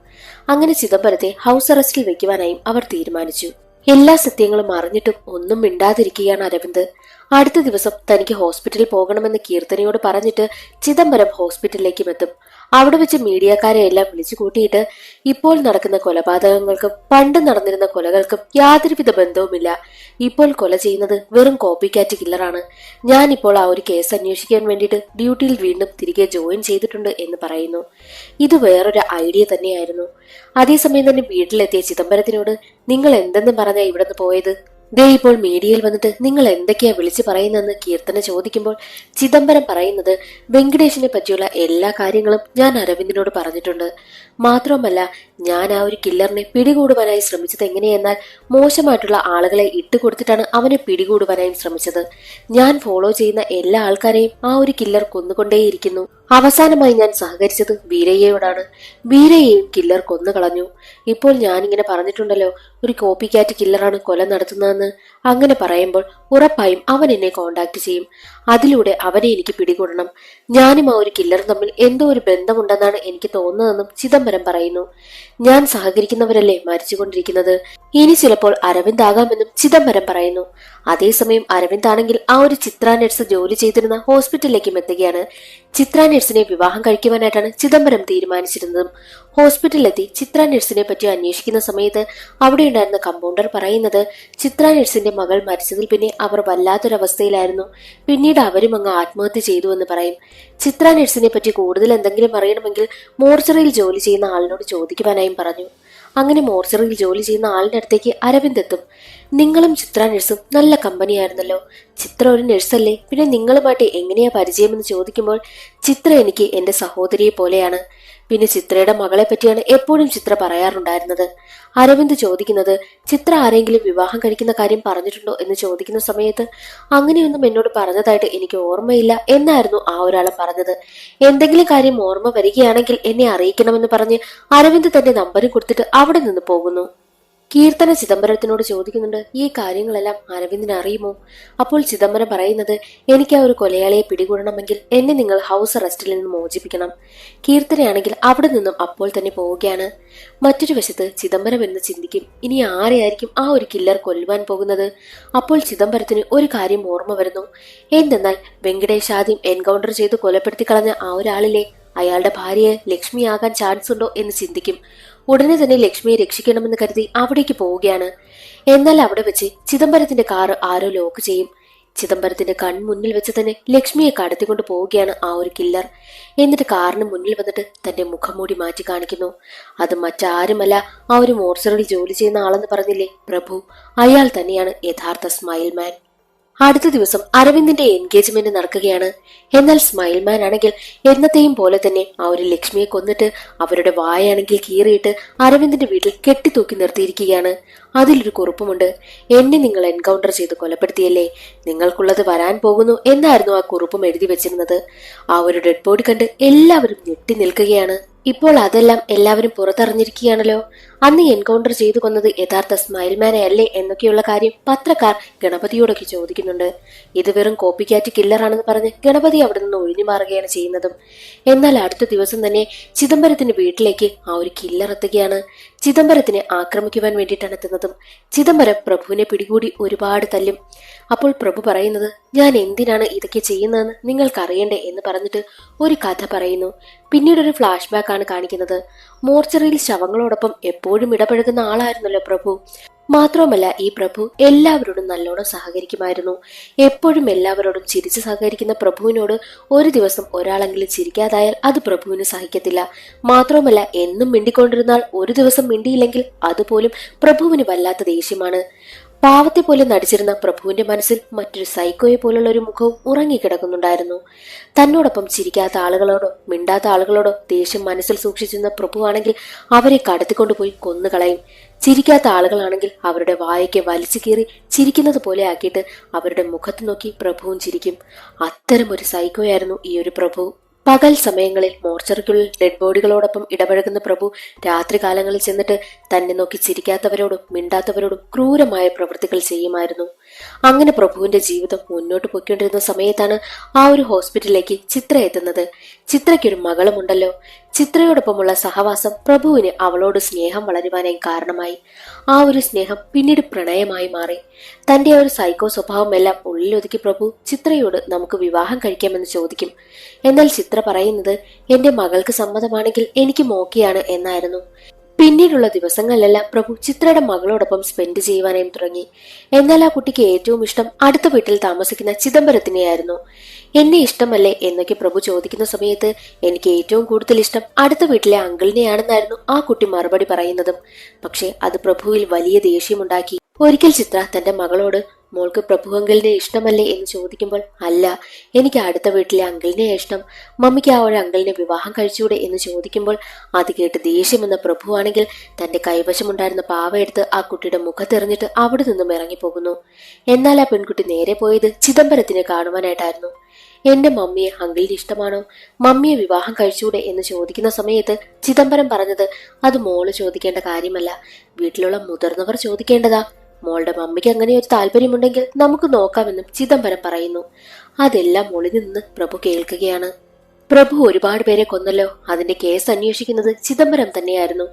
S1: അങ്ങനെ ചിദംബരത്തെ ഹൗസ് അറസ്റ്റിൽ വെക്കുവാനായും അവർ തീരുമാനിച്ചു. എല്ലാ സത്യങ്ങളും അറിഞ്ഞിട്ടും ഒന്നും മിണ്ടാതിരിക്കുകയാണ് അരവിന്ദ്. അടുത്ത ദിവസം തനിക്ക് ഹോസ്പിറ്റലിൽ പോകണമെന്ന് കീർത്തനയോട് പറഞ്ഞിട്ട് ചിദംബരം ഹോസ്പിറ്റലിലേക്കും എത്തും. അവിടെ വെച്ച് മീഡിയക്കാരെ എല്ലാം വിളിച്ചു കൂട്ടിയിട്ട് ഇപ്പോൾ നടക്കുന്ന കൊലപാതകങ്ങൾക്കും പണ്ട് നടന്നിരുന്ന കൊലകൾക്കും യാതൊരുവിധ ബന്ധവുമില്ല. ഇപ്പോൾ കൊല ചെയ്യുന്നത് വെറും കോപ്പി കാറ്റ് കില്ലറാണ്. ഞാൻ ഇപ്പോൾ ആ ഒരു കേസ് അന്വേഷിക്കാൻ വേണ്ടിയിട്ട് ഡ്യൂട്ടിയിൽ വീണ്ടും തിരികെ ജോയിൻ ചെയ്തിട്ടുണ്ട് എന്ന് പറയുന്നു. ഇത് വേറൊരു ഐഡിയ തന്നെയായിരുന്നു. അതേസമയം തന്നെ വീട്ടിലെത്തിയ ചിദംബരത്തിനോട് നിങ്ങൾ എന്തെന്ന് പറഞ്ഞാ ഇവിടുന്ന് പോയത്? ദേ ഇപ്പോൾ മീഡിയയിൽ വന്നിട്ട് നിങ്ങൾ എന്തൊക്കെയാ വിളിച്ചു പറയുന്നതെന്ന് കീർത്തന ചോദിക്കുമ്പോൾ ചിദംബരം പറയുന്നത് വെങ്കടേഷിനെ പറ്റിയുള്ള എല്ലാ കാര്യങ്ങളും ഞാൻ അരവിന്ദിനോട് പറഞ്ഞിട്ടുണ്ട്. മാത്രമല്ല, ഞാൻ ആ ഒരു കില്ലറിനെ പിടികൂടുവാനായി ശ്രമിച്ചത് എങ്ങനെയെന്നാൽ മോശമായിട്ടുള്ള ആളുകളെ ഇട്ടുകൊടുത്തിട്ടാണ് അവനെ പിടികൂടുവാനായും ശ്രമിച്ചത്. ഞാൻ ഫോളോ ചെയ്യുന്ന എല്ലാ ആൾക്കാരെയും ആ ഒരു കില്ലർ കൊന്നുകൊണ്ടേയിരിക്കുന്നു. അവസാനമായി ഞാൻ സഹകരിച്ചത് ബീരയ്യയോടാണ്. ബീരയെയും കില്ലർ കൊന്നുകളഞ്ഞു. ഇപ്പോൾ ഞാനിങ്ങനെ പറഞ്ഞിട്ടുണ്ടല്ലോ, ഒരു കോപ്പി ക്യാറ്റ് കില്ലറാണ് കൊല നടത്തുന്നതെന്ന്. അങ്ങനെ പറയുമ്പോൾ ഉറപ്പായും അവൻ എന്നെ കോണ്ടാക്ട് ചെയ്യും. അതിലൂടെ അവനെ എനിക്ക് പിടികൂടണം. ഞാനും ആ ഒരു കില്ലറും തമ്മിൽ എന്തോ ഒരു ബന്ധമുണ്ടെന്നാണ് എനിക്ക് തോന്നുന്നതെന്നും ചിദംബരം പറയുന്നു. ഞാൻ സഹകരിക്കുന്നവരല്ലേ മരിച്ചുകൊണ്ടിരിക്കുന്നത്. ഇനി ചിലപ്പോൾ അരവിന്ദ് ആകാമെന്നും ചിദംബരം പറയുന്നു. അതേസമയം അരവിന്ദ് ആണെങ്കിൽ ആ ഒരു ചിത്ര നഴ്സ് ജോലി ചെയ്തിരുന്ന ഹോസ്പിറ്റലിലേക്കും എത്തുകയാണ്. ചിത്ര നഴ്സിനെ വിവാഹം കഴിക്കുവാനായിട്ടാണ് ചിദംബരം തീരുമാനിച്ചിരുന്നതും. ഹോസ്പിറ്റലിലെത്തി ചിത്ര നഴ്സിനെ പറ്റി അന്വേഷിക്കുന്ന സമയത്ത് അവിടെ ഉണ്ടായിരുന്ന കമ്പൗണ്ടർ പറയുന്നത് ചിത്ര നഴ്സിന്റെ മകൾ മരിച്ചതിൽ പിന്നെ അവർ വല്ലാത്തൊരവസ്ഥയിലായിരുന്നു. പിന്നീട് അവരും അങ്ങ് ആത്മഹത്യ ചെയ്തു എന്ന് പറയും. ചിത്ര നഴ്സിനെ പറ്റി കൂടുതൽ എന്തെങ്കിലും അറിയണമെങ്കിൽ മോർച്ചറിയിൽ ജോലി ചെയ്യുന്ന ആളിനോട് ചോദിക്കുവാനായും പറഞ്ഞു. അങ്ങനെ മോർച്ചറിയിൽ ജോലി ചെയ്യുന്ന ആളിന്റെ അടുത്തേക്ക് അരവിന്ദ് എത്തും. നിങ്ങളും ചിത്ര നഴ്സും നല്ല കമ്പനിയായിരുന്നല്ലോ. ചിത്ര ഒരു നഴ്സല്ലേ, പിന്നെ നിങ്ങളുമായിട്ട് എങ്ങനെയാ പരിചയമെന്ന് ചോദിക്കുമ്പോൾ ചിത്ര എനിക്ക് എന്റെ സഹോദരിയെ പോലെയാണ്. പിന്നെ ചിത്രയുടെ മകളെ പറ്റിയാണ് എപ്പോഴും ചിത്ര പറയാറുണ്ടായിരുന്നത്. അരവിന്ദ് ചോദിക്കുന്നത് ചിത്ര ആരെങ്കിലും വിവാഹം കഴിക്കുന്ന കാര്യം പറഞ്ഞിട്ടുണ്ടോ എന്ന് ചോദിക്കുന്ന സമയത്ത് അങ്ങനെയൊന്നും എന്നോട് പറഞ്ഞതായിട്ട് എനിക്ക് ഓർമ്മയില്ല എന്നായിരുന്നു ആ ഒരാളും പറഞ്ഞത്. എന്തെങ്കിലും കാര്യം ഓർമ്മ വരികയാണെങ്കിൽ എന്നെ അറിയിക്കണമെന്ന് പറഞ്ഞ് അരവിന്ദ് തന്റെ നമ്പരും കൊടുത്തിട്ട് അവിടെ നിന്ന് പോകുന്നു. കീർത്തന ചിദംബരത്തിനോട് ചോദിക്കുന്നുണ്ട്, ഈ കാര്യങ്ങളെല്ലാം അരവിന്ദിന് അറിയുമോ? അപ്പോൾ ചിദംബരം പറയുന്നത്, എനിക്ക് ആ ഒരു കൊലയാളിയെ പിടികൂടണമെങ്കിൽ എന്നെ നിങ്ങൾ ഹൗസ് അറസ്റ്റിൽ നിന്ന് മോചിപ്പിക്കണം. കീർത്തനയാണെങ്കിൽ അവിടെ നിന്നും അപ്പോൾ തന്നെ പോവുകയാണ്. മറ്റൊരു വശത്ത് ചിദംബരം എന്ന് ചിന്തിക്കും, ഇനി ആരെയായിരിക്കും ആ ഒരു കില്ലർ കൊല്ലുവാൻ പോകുന്നത്? അപ്പോൾ ചിദംബരത്തിന് ഒരു കാര്യം ഓർമ്മ വരുന്നു. എന്തെന്നാൽ വെങ്കടേഷ് ആദ്യം എൻകൗണ്ടർ ചെയ്ത് കൊലപ്പെടുത്തി കളഞ്ഞ ആ ഒരാളിലെ അയാളുടെ ഭാര്യയെ ലക്ഷ്മിയാകാൻ ചാൻസ് ഉണ്ടോ എന്ന് ചിന്തിക്കും. ഉടനെ തന്നെ ലക്ഷ്മിയെ രക്ഷിക്കണമെന്ന് കരുതി അവിടേക്ക് പോവുകയാണ്. എന്നാൽ അവിടെ വെച്ച് ചിദംബരത്തിന്റെ കാറ് ആരോ ലോക്ക് ചെയ്യും. ചിദംബരത്തിന്റെ കൺമുന്നിൽ വെച്ച് തന്നെ ലക്ഷ്മിയെ കടത്തിക്കൊണ്ട് പോവുകയാണ് ആ ഒരു കില്ലർ. എന്നിട്ട് കാറിന് മുന്നിൽ വന്നിട്ട് തന്റെ മുഖം മൂടി മാറ്റി കാണിക്കുന്നു. അത് മറ്റാരുമല്ല, ആ ഒരു മോർച്ചറിൽ ജോലി ചെയ്യുന്ന ആളെന്ന് പറഞ്ഞില്ലേ പ്രഭു, അയാൾ തന്നെയാണ് യഥാർത്ഥ സ്മൈൽ മാൻ. അടുത്ത ദിവസം അരവിന്ദിന്റെ എൻഗേജ്മെന്റ് നടക്കുകയാണ്. എന്നാൽ സ്മൈൽ മാൻ ആണെങ്കിൽ എന്നത്തെയും പോലെ തന്നെ ആ ഒരു ലക്ഷ്മിയെ കൊന്നിട്ട് അവരുടെ വായാണെങ്കിൽ കീറിയിട്ട് അരവിന്ദിന്റെ വീട്ടിൽ കെട്ടിത്തൂക്കി നിർത്തിയിരിക്കുകയാണ്. അതിലൊരു കുറിപ്പുമുണ്ട്, എന്നെ നിങ്ങൾ എൻകൗണ്ടർ ചെയ്ത് കൊലപ്പെടുത്തിയല്ലേ, നിങ്ങൾക്കുള്ളത് വരാൻ പോകുന്നു എന്നായിരുന്നു ആ കുറിപ്പും എഴുതി വെച്ചിരുന്നത്. ആ ഒരു ഡെഡ് ബോഡി കണ്ട് എല്ലാവരും ഞെട്ടി നിൽക്കുകയാണ്. ഇപ്പോൾ അതെല്ലാം എല്ലാവരും പുറത്തറിഞ്ഞിരിക്കുകയാണല്ലോ. അന്ന് എൻകൗണ്ടർ ചെയ്തു കൊന്നത് യഥാർത്ഥ സ്മൈൽമാനെ അല്ലേ എന്നൊക്കെയുള്ള കാര്യം പത്രക്കാർ ഗണപതിയോടൊക്കെ ചോദിക്കുന്നുണ്ട്. ഇത് വെറും കോപ്പി ക്യാറ്റ് കില്ലറാണെന്ന് പറഞ്ഞ് ഗണപതി അവിടെ നിന്ന് ഒഴിഞ്ഞു മാറുകയാണ് ചെയ്യുന്നതും. എന്നാൽ അടുത്ത ദിവസം തന്നെ ചിദംബരത്തിന്റെ വീട്ടിലേക്ക് ആ ഒരു കില്ലർ എത്തുകയാണ്. ചിദംബരത്തിനെ ആക്രമിക്കുവാൻ വേണ്ടിയിട്ടാണ് എത്തുന്നതും. ചിദംബരം പ്രഭുവിനെ പിടികൂടി ഒരുപാട് തല്ലും. അപ്പോൾ പ്രഭു പറയുന്നത്, ഞാൻ എന്തിനാണ് ഇതൊക്കെ ചെയ്യുന്നതെന്ന് നിങ്ങൾക്കറിയണ്ടേ എന്ന് പറഞ്ഞിട്ട് ഒരു കഥ പറയുന്നു. പിന്നീട് ഒരു ഫ്ലാഷ് ബാക്ക് ആണ് കാണിക്കുന്നത്. മോർച്ചറിയിൽ ശവങ്ങളോടൊപ്പം എപ്പോഴും ഇടപഴകുന്ന ആളായിരുന്നല്ലോ പ്രഭു. മാത്രവുമല്ല ഈ പ്രഭു എല്ലാവരോടും നല്ലോണം സഹകരിക്കുമായിരുന്നു. എപ്പോഴും എല്ലാവരോടും ചിരിച്ച് സഹകരിക്കുന്ന പ്രഭുവിനോട് ഒരു ദിവസം ഒരാളെങ്കിലും ചിരിക്കാതായാൽ അത് പ്രഭുവിന് സഹിക്കത്തില്ല. മാത്രവുമല്ല എന്നും മിണ്ടിക്കൊണ്ടിരുന്നാൽ ഒരു ദിവസം മിണ്ടിയില്ലെങ്കിൽ അതുപോലും പ്രഭുവിന് വല്ലാത്ത ദേഷ്യമാണ്. പാവത്തെ പോലെ നടിച്ചിരുന്ന പ്രഭുവിന്റെ മനസ്സിൽ മറ്റൊരു സൈക്കോയെ പോലുള്ള ഒരു മുഖവും ഉറങ്ങിക്കിടക്കുന്നുണ്ടായിരുന്നു. തന്നോടൊപ്പം ചിരിക്കാത്ത ആളുകളോടോ മിണ്ടാത്ത ആളുകളോടോ ദേഷ്യം മനസ്സിൽ സൂക്ഷിച്ചിരുന്ന പ്രഭുവാണെങ്കിൽ അവരെ കടത്തിക്കൊണ്ടുപോയി കൊന്നുകളയും. ചിരിക്കാത്ത ആളുകളാണെങ്കിൽ അവരുടെ വായയ്ക്ക് വലിച്ചു കീറി ചിരിക്കുന്നത് പോലെ ആക്കിയിട്ട് അവരുടെ മുഖത്ത് നോക്കി പ്രഭുവും ചിരിക്കും. അത്തരം ഒരു സൈക്കോയായിരുന്നു ഈ ഒരു പ്രഭു. പകൽ സമയങ്ങളിൽ മോർച്ചറിക്കുള്ളിൽ ഡെഡ് ബോഡികളോടൊപ്പം ഇടപഴകുന്ന പ്രഭു രാത്രികാലങ്ങളിൽ ചെന്നിട്ട് തന്നെ നോക്കി ചിരിക്കാത്തവരോടും മിണ്ടാത്തവരോടും ക്രൂരമായ പ്രവൃത്തികൾ ചെയ്യുമായിരുന്നു. അങ്ങനെ പ്രഭുവിന്റെ ജീവിതം മുന്നോട്ട് പോയിക്കൊണ്ടിരുന്ന സമയത്താണ് ആ ഒരു ഹോസ്പിറ്റലിലേക്ക് ചിത്ര എത്തുന്നത്. ചിത്രയ്ക്കൊരു മകളുമുണ്ടല്ലോ. ചിത്രയോടൊപ്പമുള്ള സഹവാസം പ്രഭുവിന് അവളോട് സ്നേഹം വളരുവാനായി കാരണമായി. ആ ഒരു സ്നേഹം പിന്നീട് പ്രണയമായി മാറി. തന്റെ ആ ഒരു സൈക്കോ സ്വഭാവമെല്ലാം ഉള്ളിലൊതുക്കി പ്രഭു ചിത്രയോട് നമുക്ക് വിവാഹം കഴിക്കാമെന്ന് ചോദിക്കും. എന്നാൽ ചിത്ര പറയുന്നത്, എന്റെ മകൾക്ക് സമ്മതമാണെങ്കിൽ എനിക്ക് ഓക്കെയാണ് എന്നായിരുന്നു. പിന്നീടുള്ള ദിവസങ്ങളിലെല്ലാം പ്രഭു ചിത്രയുടെ മകളോടൊപ്പം സ്പെൻഡ് ചെയ്യുവാനായും തുടങ്ങി. എന്നാൽ ആ കുട്ടിക്ക് ഏറ്റവും ഇഷ്ടം അടുത്ത വീട്ടിൽ താമസിക്കുന്ന ചിദംബരത്തിനെയായിരുന്നു. എന്നെ ഇഷ്ടമല്ലേ എന്നൊക്കെ പ്രഭു ചോദിക്കുന്ന സമയത്ത് എനിക്ക് ഏറ്റവും കൂടുതൽ ഇഷ്ടം അടുത്ത വീട്ടിലെ അങ്കിളിനെയാണെന്നായിരുന്നു ആ കുട്ടി മറുപടി പറയുന്നതും. പക്ഷെ അത് പ്രഭുവിൽ വലിയ ദേഷ്യമുണ്ടാക്കി. ഒരിക്കൽ ചിത്ര തന്റെ മകളോട്, മോൾക്ക് പ്രഭു അങ്കിളിനെ ഇഷ്ടമല്ലേ എന്ന് ചോദിക്കുമ്പോൾ, അല്ല, എനിക്ക് അടുത്ത വീട്ടിലെ അങ്കിളിനെ ഇഷ്ടം, മമ്മിക്ക് ആ ഒരു അങ്കിളിനെ വിവാഹം കഴിച്ചൂടെ എന്ന് ചോദിക്കുമ്പോൾ അത് കേട്ട് ദേഷ്യമെന്ന പ്രഭുവാണെങ്കിൽ തന്റെ കൈവശമുണ്ടായിരുന്ന പാവ എടുത്ത് ആ കുട്ടിയുടെ മുഖത്തെറിഞ്ഞിട്ട് അവിടെ നിന്നും ഇറങ്ങിപ്പോകുന്നു. എന്നാൽ ആ പെൺകുട്ടി നേരെ പോയത് ചിദംബരത്തിനെ കാണുവാനായിട്ടായിരുന്നു. എന്റെ മമ്മിയെ അങ്കിളിന് ഇഷ്ടമാണോ, മമ്മിയെ വിവാഹം കഴിച്ചൂടെ എന്ന് ചോദിക്കുന്ന സമയത്ത് ചിദംബരം പറഞ്ഞത് അത് മോള് ചോദിക്കേണ്ട കാര്യമല്ല, വീട്ടിലുള്ള മുതിർന്നവർ ചോദിക്കേണ്ടതാ. മോളുടെ മമ്മിക്ക് അങ്ങനെ ഒരു താല്പര്യമുണ്ടെങ്കിൽ നമുക്ക് നോക്കാമെന്നും ചിദംബരം പറയുന്നു. അതെല്ലാം ഒളിഞ്ഞു നിന്ന് പ്രഭു കേൾക്കുകയാണ്. പ്രഭു ഒരുപാട് പേരെ കൊന്നല്ലോ, അതിന്റെ കേസ് അന്വേഷിക്കുന്നത് ചിദംബരം തന്നെയായിരുന്നു.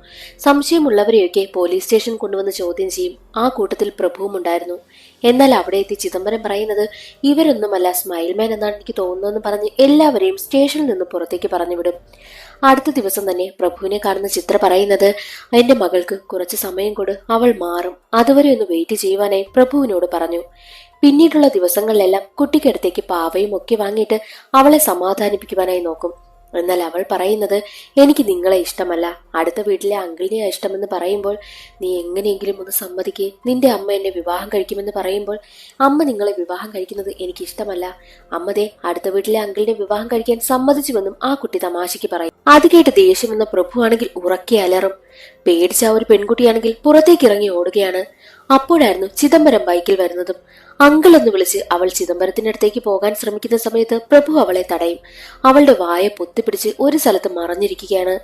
S1: സംശയമുള്ളവരെയൊക്കെ പോലീസ് സ്റ്റേഷൻ കൊണ്ടുവന്ന് ചോദ്യം ചെയ്യും. ആ കൂട്ടത്തിൽ പ്രഭുവും ഉണ്ടായിരുന്നു. എന്നാൽ അവിടെ എത്തി ചിദംബരം പറയുന്നത് ഇവരൊന്നുമല്ല സ്മൈൽമാൻ എന്നാണ് എനിക്ക് തോന്നുന്നതെന്ന് പറഞ്ഞ് എല്ലാവരെയും സ്റ്റേഷനിൽ നിന്ന് പുറത്തേക്ക് പറഞ്ഞുവിടും. അടുത്ത ദിവസം തന്നെ പ്രഭുവിനെ കാണുന്ന ചിത്ര പറയുന്നത് എന്റെ മകൾക്ക് കുറച്ച് സമയം കൊണ്ട് അവൾ മാറും, അതുവരെ ഒന്ന് വെയിറ്റ് ചെയ്യുവാനായി പ്രഭുവിനോട് പറഞ്ഞു. പിന്നീടുള്ള ദിവസങ്ങളിലെല്ലാം കുട്ടിക്കടുത്തേക്ക് പാവയും ഒക്കെ വാങ്ങിയിട്ട് അവളെ സമാധാനിപ്പിക്കുവാനായി നോക്കും. എന്നാൽ അവൾ പറയുന്നത് എനിക്ക് നിങ്ങളെ ഇഷ്ടമല്ല, അടുത്ത വീട്ടിലെ അങ്കിളിനെയാ ഇഷ്ടമെന്ന് പറയുമ്പോൾ നീ എങ്ങനെയെങ്കിലും ഒന്ന് സമ്മതിക്കേ, നിന്റെ അമ്മ എന്നെ വിവാഹം കഴിക്കുമെന്ന് പറയുമ്പോൾ അമ്മ നിങ്ങളെ വിവാഹം കഴിക്കുന്നത് എനിക്ക് ഇഷ്ടമല്ല, അമ്മതേ അടുത്ത വീട്ടിലെ അങ്കിളിനെ വിവാഹം കഴിക്കാൻ സമ്മതിച്ചുവെന്നും ആ കുട്ടി തമാശയ്ക്ക് പറയും. അത് കേട്ട് ദേഷ്യമെന്ന പ്രഭു ആണെങ്കിൽ ഉറക്കെ അലറും. പേടിച്ച ഒരു പെൺകുട്ടിയാണെങ്കിൽ പുറത്തേക്ക് ഇറങ്ങി ഓടുകയാണ്. അപ്പോഴായിരുന്നു ചിദംബരം ബൈക്കിൽ വരുന്നതും. അങ്കിൾ എന്ന് വിളിച്ച് അവൾ ചിദംബരത്തിനടുത്തേക്ക് പോകാൻ ശ്രമിക്കുന്ന സമയത്ത് പ്രഭു അവളെ തടയും. അവളുടെ വായ പൊത്തിപ്പിടിച്ച് ഒരു സ്ഥലത്ത് മറഞ്ഞിരിക്കുകയാണ്.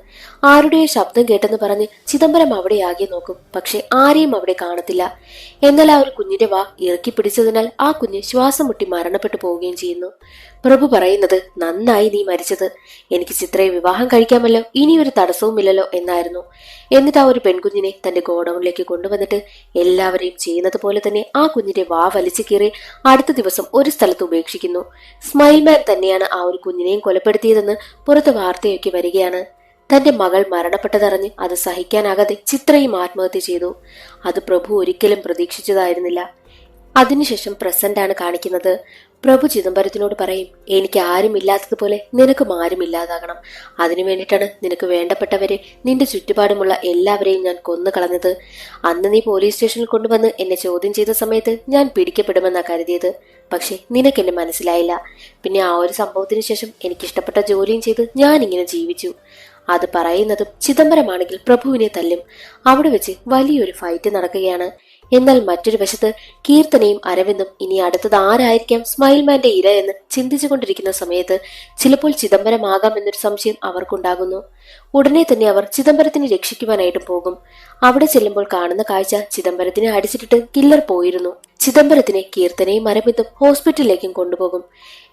S1: ആരുടെയോ ശബ്ദം കേട്ടെന്ന് പറഞ്ഞ് ചിദംബരം അവിടെ ആകെ നോക്കും. പക്ഷെ ആരെയും അവിടെ കാണത്തില്ല. എന്നാൽ ആ ഒരു കുഞ്ഞിന്റെ വാ ഇറക്കി പിടിച്ചതിനാൽ ആ കുഞ്ഞ് ശ്വാസം മുട്ടി മരണപ്പെട്ടു പോവുകയും ചെയ്യുന്നു. പ്രഭു പറയുന്നത് നന്നായി നീ മരിച്ചത്, എനിക്ക് ചിത്രയെ വിവാഹം കഴിക്കാമല്ലോ, ഇനിയൊരു തടസ്സവുമില്ലല്ലോ എന്നായിരുന്നു. എന്നിട്ട് ആ ഒരു പെൺകുഞ്ഞിനെ തന്റെ ഗോഡൌണിലേക്ക് കൊണ്ടുവന്നിട്ട് എല്ലാവരെയും ചെയ്യുന്നത് പോലെ തന്നെ ആ കുഞ്ഞിന്റെ വാ വലിച്ചു കീറി അടുത്ത ദിവസം ഒരു സ്ഥലത്ത് ഉപേക്ഷിക്കുന്നു. സ്മൈൽമാൻ തന്നെയാണ് ആ ഒരു കുഞ്ഞിനെയും കൊലപ്പെടുത്തിയതെന്ന് പുറത്ത് വാർത്തയൊക്കെ വരികയാണ്. തന്റെ മകൾ മരണപ്പെട്ടതറിഞ്ഞ് അത് സഹിക്കാനാകാതെ ചിത്രയും ആത്മഹത്യ ചെയ്തു. അത് പ്രഭു ഒരിക്കലും പ്രതീക്ഷിച്ചതായിരുന്നില്ല. അതിനുശേഷം പ്രസന്റ് ആണ് കാണിക്കുന്നത്. പ്രഭു ചിദംബരത്തിനോട് പറയും, എനിക്ക് ആരും ഇല്ലാത്തതുപോലെ നിനക്കും ആരും ഇല്ലാതാകണം, അതിനു വേണ്ടിയിട്ടാണ് നിനക്ക് വേണ്ടപ്പെട്ടവരെ നിന്റെ ചുറ്റുപാടുമുള്ള എല്ലാവരെയും ഞാൻ കൊന്നു കളഞ്ഞത്. അന്ന് നീ പോലീസ് സ്റ്റേഷനിൽ കൊണ്ടുവന്ന് എന്നെ ചോദ്യം ചെയ്ത സമയത്ത് ഞാൻ പിടിക്കപ്പെടുമെന്നാ കരുതിയത്, പക്ഷെ നിനക്കെന്നെ മനസ്സിലായില്ല. പിന്നെ ആ ഒരു സംഭവത്തിന് ശേഷം എനിക്കിഷ്ടപ്പെട്ട ജോലിയും ചെയ്ത് ഞാൻ ഇങ്ങനെ ജീവിച്ചു. അത് പറയുന്നതും ചിദംബരമാണെങ്കിൽ പ്രഭുവിനെ തല്ലും. അവിടെ വെച്ച് വലിയൊരു ഫൈറ്റ് നടക്കുകയാണ്. എന്നാൽ മറ്റൊരു വശത്ത് കീർത്തനയും അരവിന്ദും ഇനി അടുത്തത് ആരായിരിക്കാം സ്മൈൽമാന്റെ ഇര എന്ന് ചിന്തിച്ചുകൊണ്ടിരിക്കുന്ന സമയത്ത് ചിലപ്പോൾ ചിദംബരമാകാം എന്നൊരു സംശയം അവർക്കുണ്ടാകുന്നു. ഉടനെ തന്നെ അവർ ചിദംബരത്തിനെ രക്ഷിക്കുവാനായിട്ടും പോകും. അവിടെ ചെല്ലുമ്പോൾ കാണുന്ന കാഴ്ച ചിദംബരത്തിനെ അടിച്ചിട്ടിട്ട് കില്ലർ പോയിരുന്നു. ചിദംബരത്തിനെ കീർത്തനയും അരവിന്ദും ഹോസ്പിറ്റലിലേക്കും കൊണ്ടുപോകും.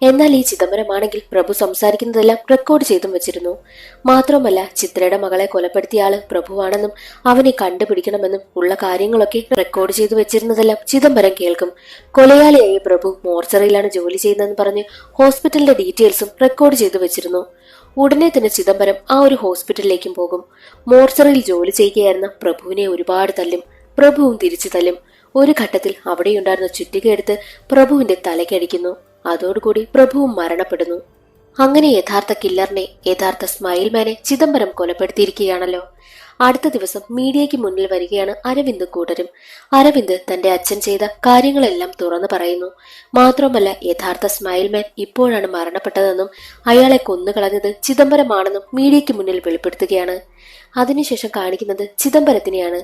S1: എന്നാൽ ഈ ചിദംബരമാണെങ്കിൽ പ്രഭു സംസാരിക്കുന്നതെല്ലാം റെക്കോർഡ് ചെയ്തും വെച്ചിരുന്നു. മാത്രമല്ല ചിത്രയുടെ മകളെ കൊലപ്പെടുത്തിയ ആള് പ്രഭുവാണെന്നും അവനെ കണ്ടുപിടിക്കണമെന്നും ഉള്ള കാര്യങ്ങളൊക്കെ റെക്കോർഡ് ചെയ്തു വെച്ചിരുന്നതെല്ലാം ചിദംബരം കേൾക്കും. കൊലയാളിയായ പ്രഭു മോർച്ചറിയിലാണ് ജോലി ചെയ്യുന്നതെന്ന് പറഞ്ഞ് ഹോസ്പിറ്റലിന്റെ ഡീറ്റെയിൽസും റെക്കോർഡ് ചെയ്തു വെച്ചിരുന്നു. ഉടനെ തന്നെ ചിദംബരം ആ ഒരു ഹോസ്പിറ്റലിലേക്കും പോകും. മോർച്ചറിയിൽ ജോലി ചെയ്യുകയായിരുന്ന പ്രഭുവിനെ ഒരുപാട് തല്ലും. പ്രഭുവും തിരിച്ചു തല്ലും. ഒരു ഘട്ടത്തിൽ അവിടെയുണ്ടായിരുന്ന ചുറ്റികയെടുത്ത് പ്രഭുവിന്റെ തലയ്ക്കടിക്കുന്നു. അതോടുകൂടി പ്രഭുവും മരണപ്പെടുന്നു. അങ്ങനെ യഥാർത്ഥ കില്ലറിനെ, യഥാർത്ഥ സ്മൈൽമാനെ ചിദംബരം കൊലപ്പെടുത്തിയിരിക്കുകയാണല്ലോ. അടുത്ത ദിവസം മീഡിയയ്ക്ക് മുന്നിൽ വരികയാണ് അരവിന്ദ് കൂട്ടരും. അരവിന്ദ് തന്റെ അച്ഛൻ ചെയ്ത കാര്യങ്ങളെല്ലാം തുറന്നു പറയുന്നു. മാത്രമല്ല യഥാർത്ഥ സ്മൈൽമാൻ ഇപ്പോഴാണ് മരണപ്പെട്ടതെന്നും അയാളെ കൊന്നുകളഞ്ഞത് ചിദംബരമാണെന്നും മീഡിയയ്ക്ക് മുന്നിൽ വെളിപ്പെടുത്തുകയാണ്. അതിനുശേഷം കാണിക്കുന്നത് ചിദംബരത്തിനെയാണ്.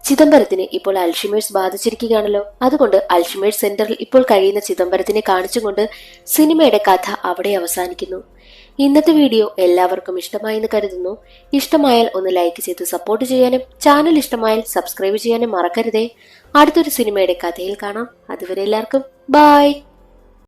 S1: ചിദംബരത്തിന് ഇപ്പോൾ അൽഷിമേഴ്സ് ബാധിച്ചിരിക്കുകയാണല്ലോ. അതുകൊണ്ട് അൽഷിമേഴ്സ് സെന്ററിൽ ഇപ്പോൾ കഴിയുന്ന ചിദംബരത്തിനെ കാണിച്ചുകൊണ്ട് സിനിമയുടെ കഥ അവിടെ അവസാനിക്കുന്നു. ഇന്നത്തെ വീഡിയോ എല്ലാവർക്കും ഇഷ്ടമായെന്ന് കരുതുന്നു. ഇഷ്ടമായാൽ ഒന്ന് ലൈക്ക് ചെയ്ത് സപ്പോർട്ട് ചെയ്യാനും ചാനൽ ഇഷ്ടമായാൽ സബ്സ്ക്രൈബ് ചെയ്യാനും മറക്കരുതേ. അടുത്തൊരു സിനിമയുടെ കഥയിൽ കാണാം. അതുവരെ എല്ലാവർക്കും ബൈ.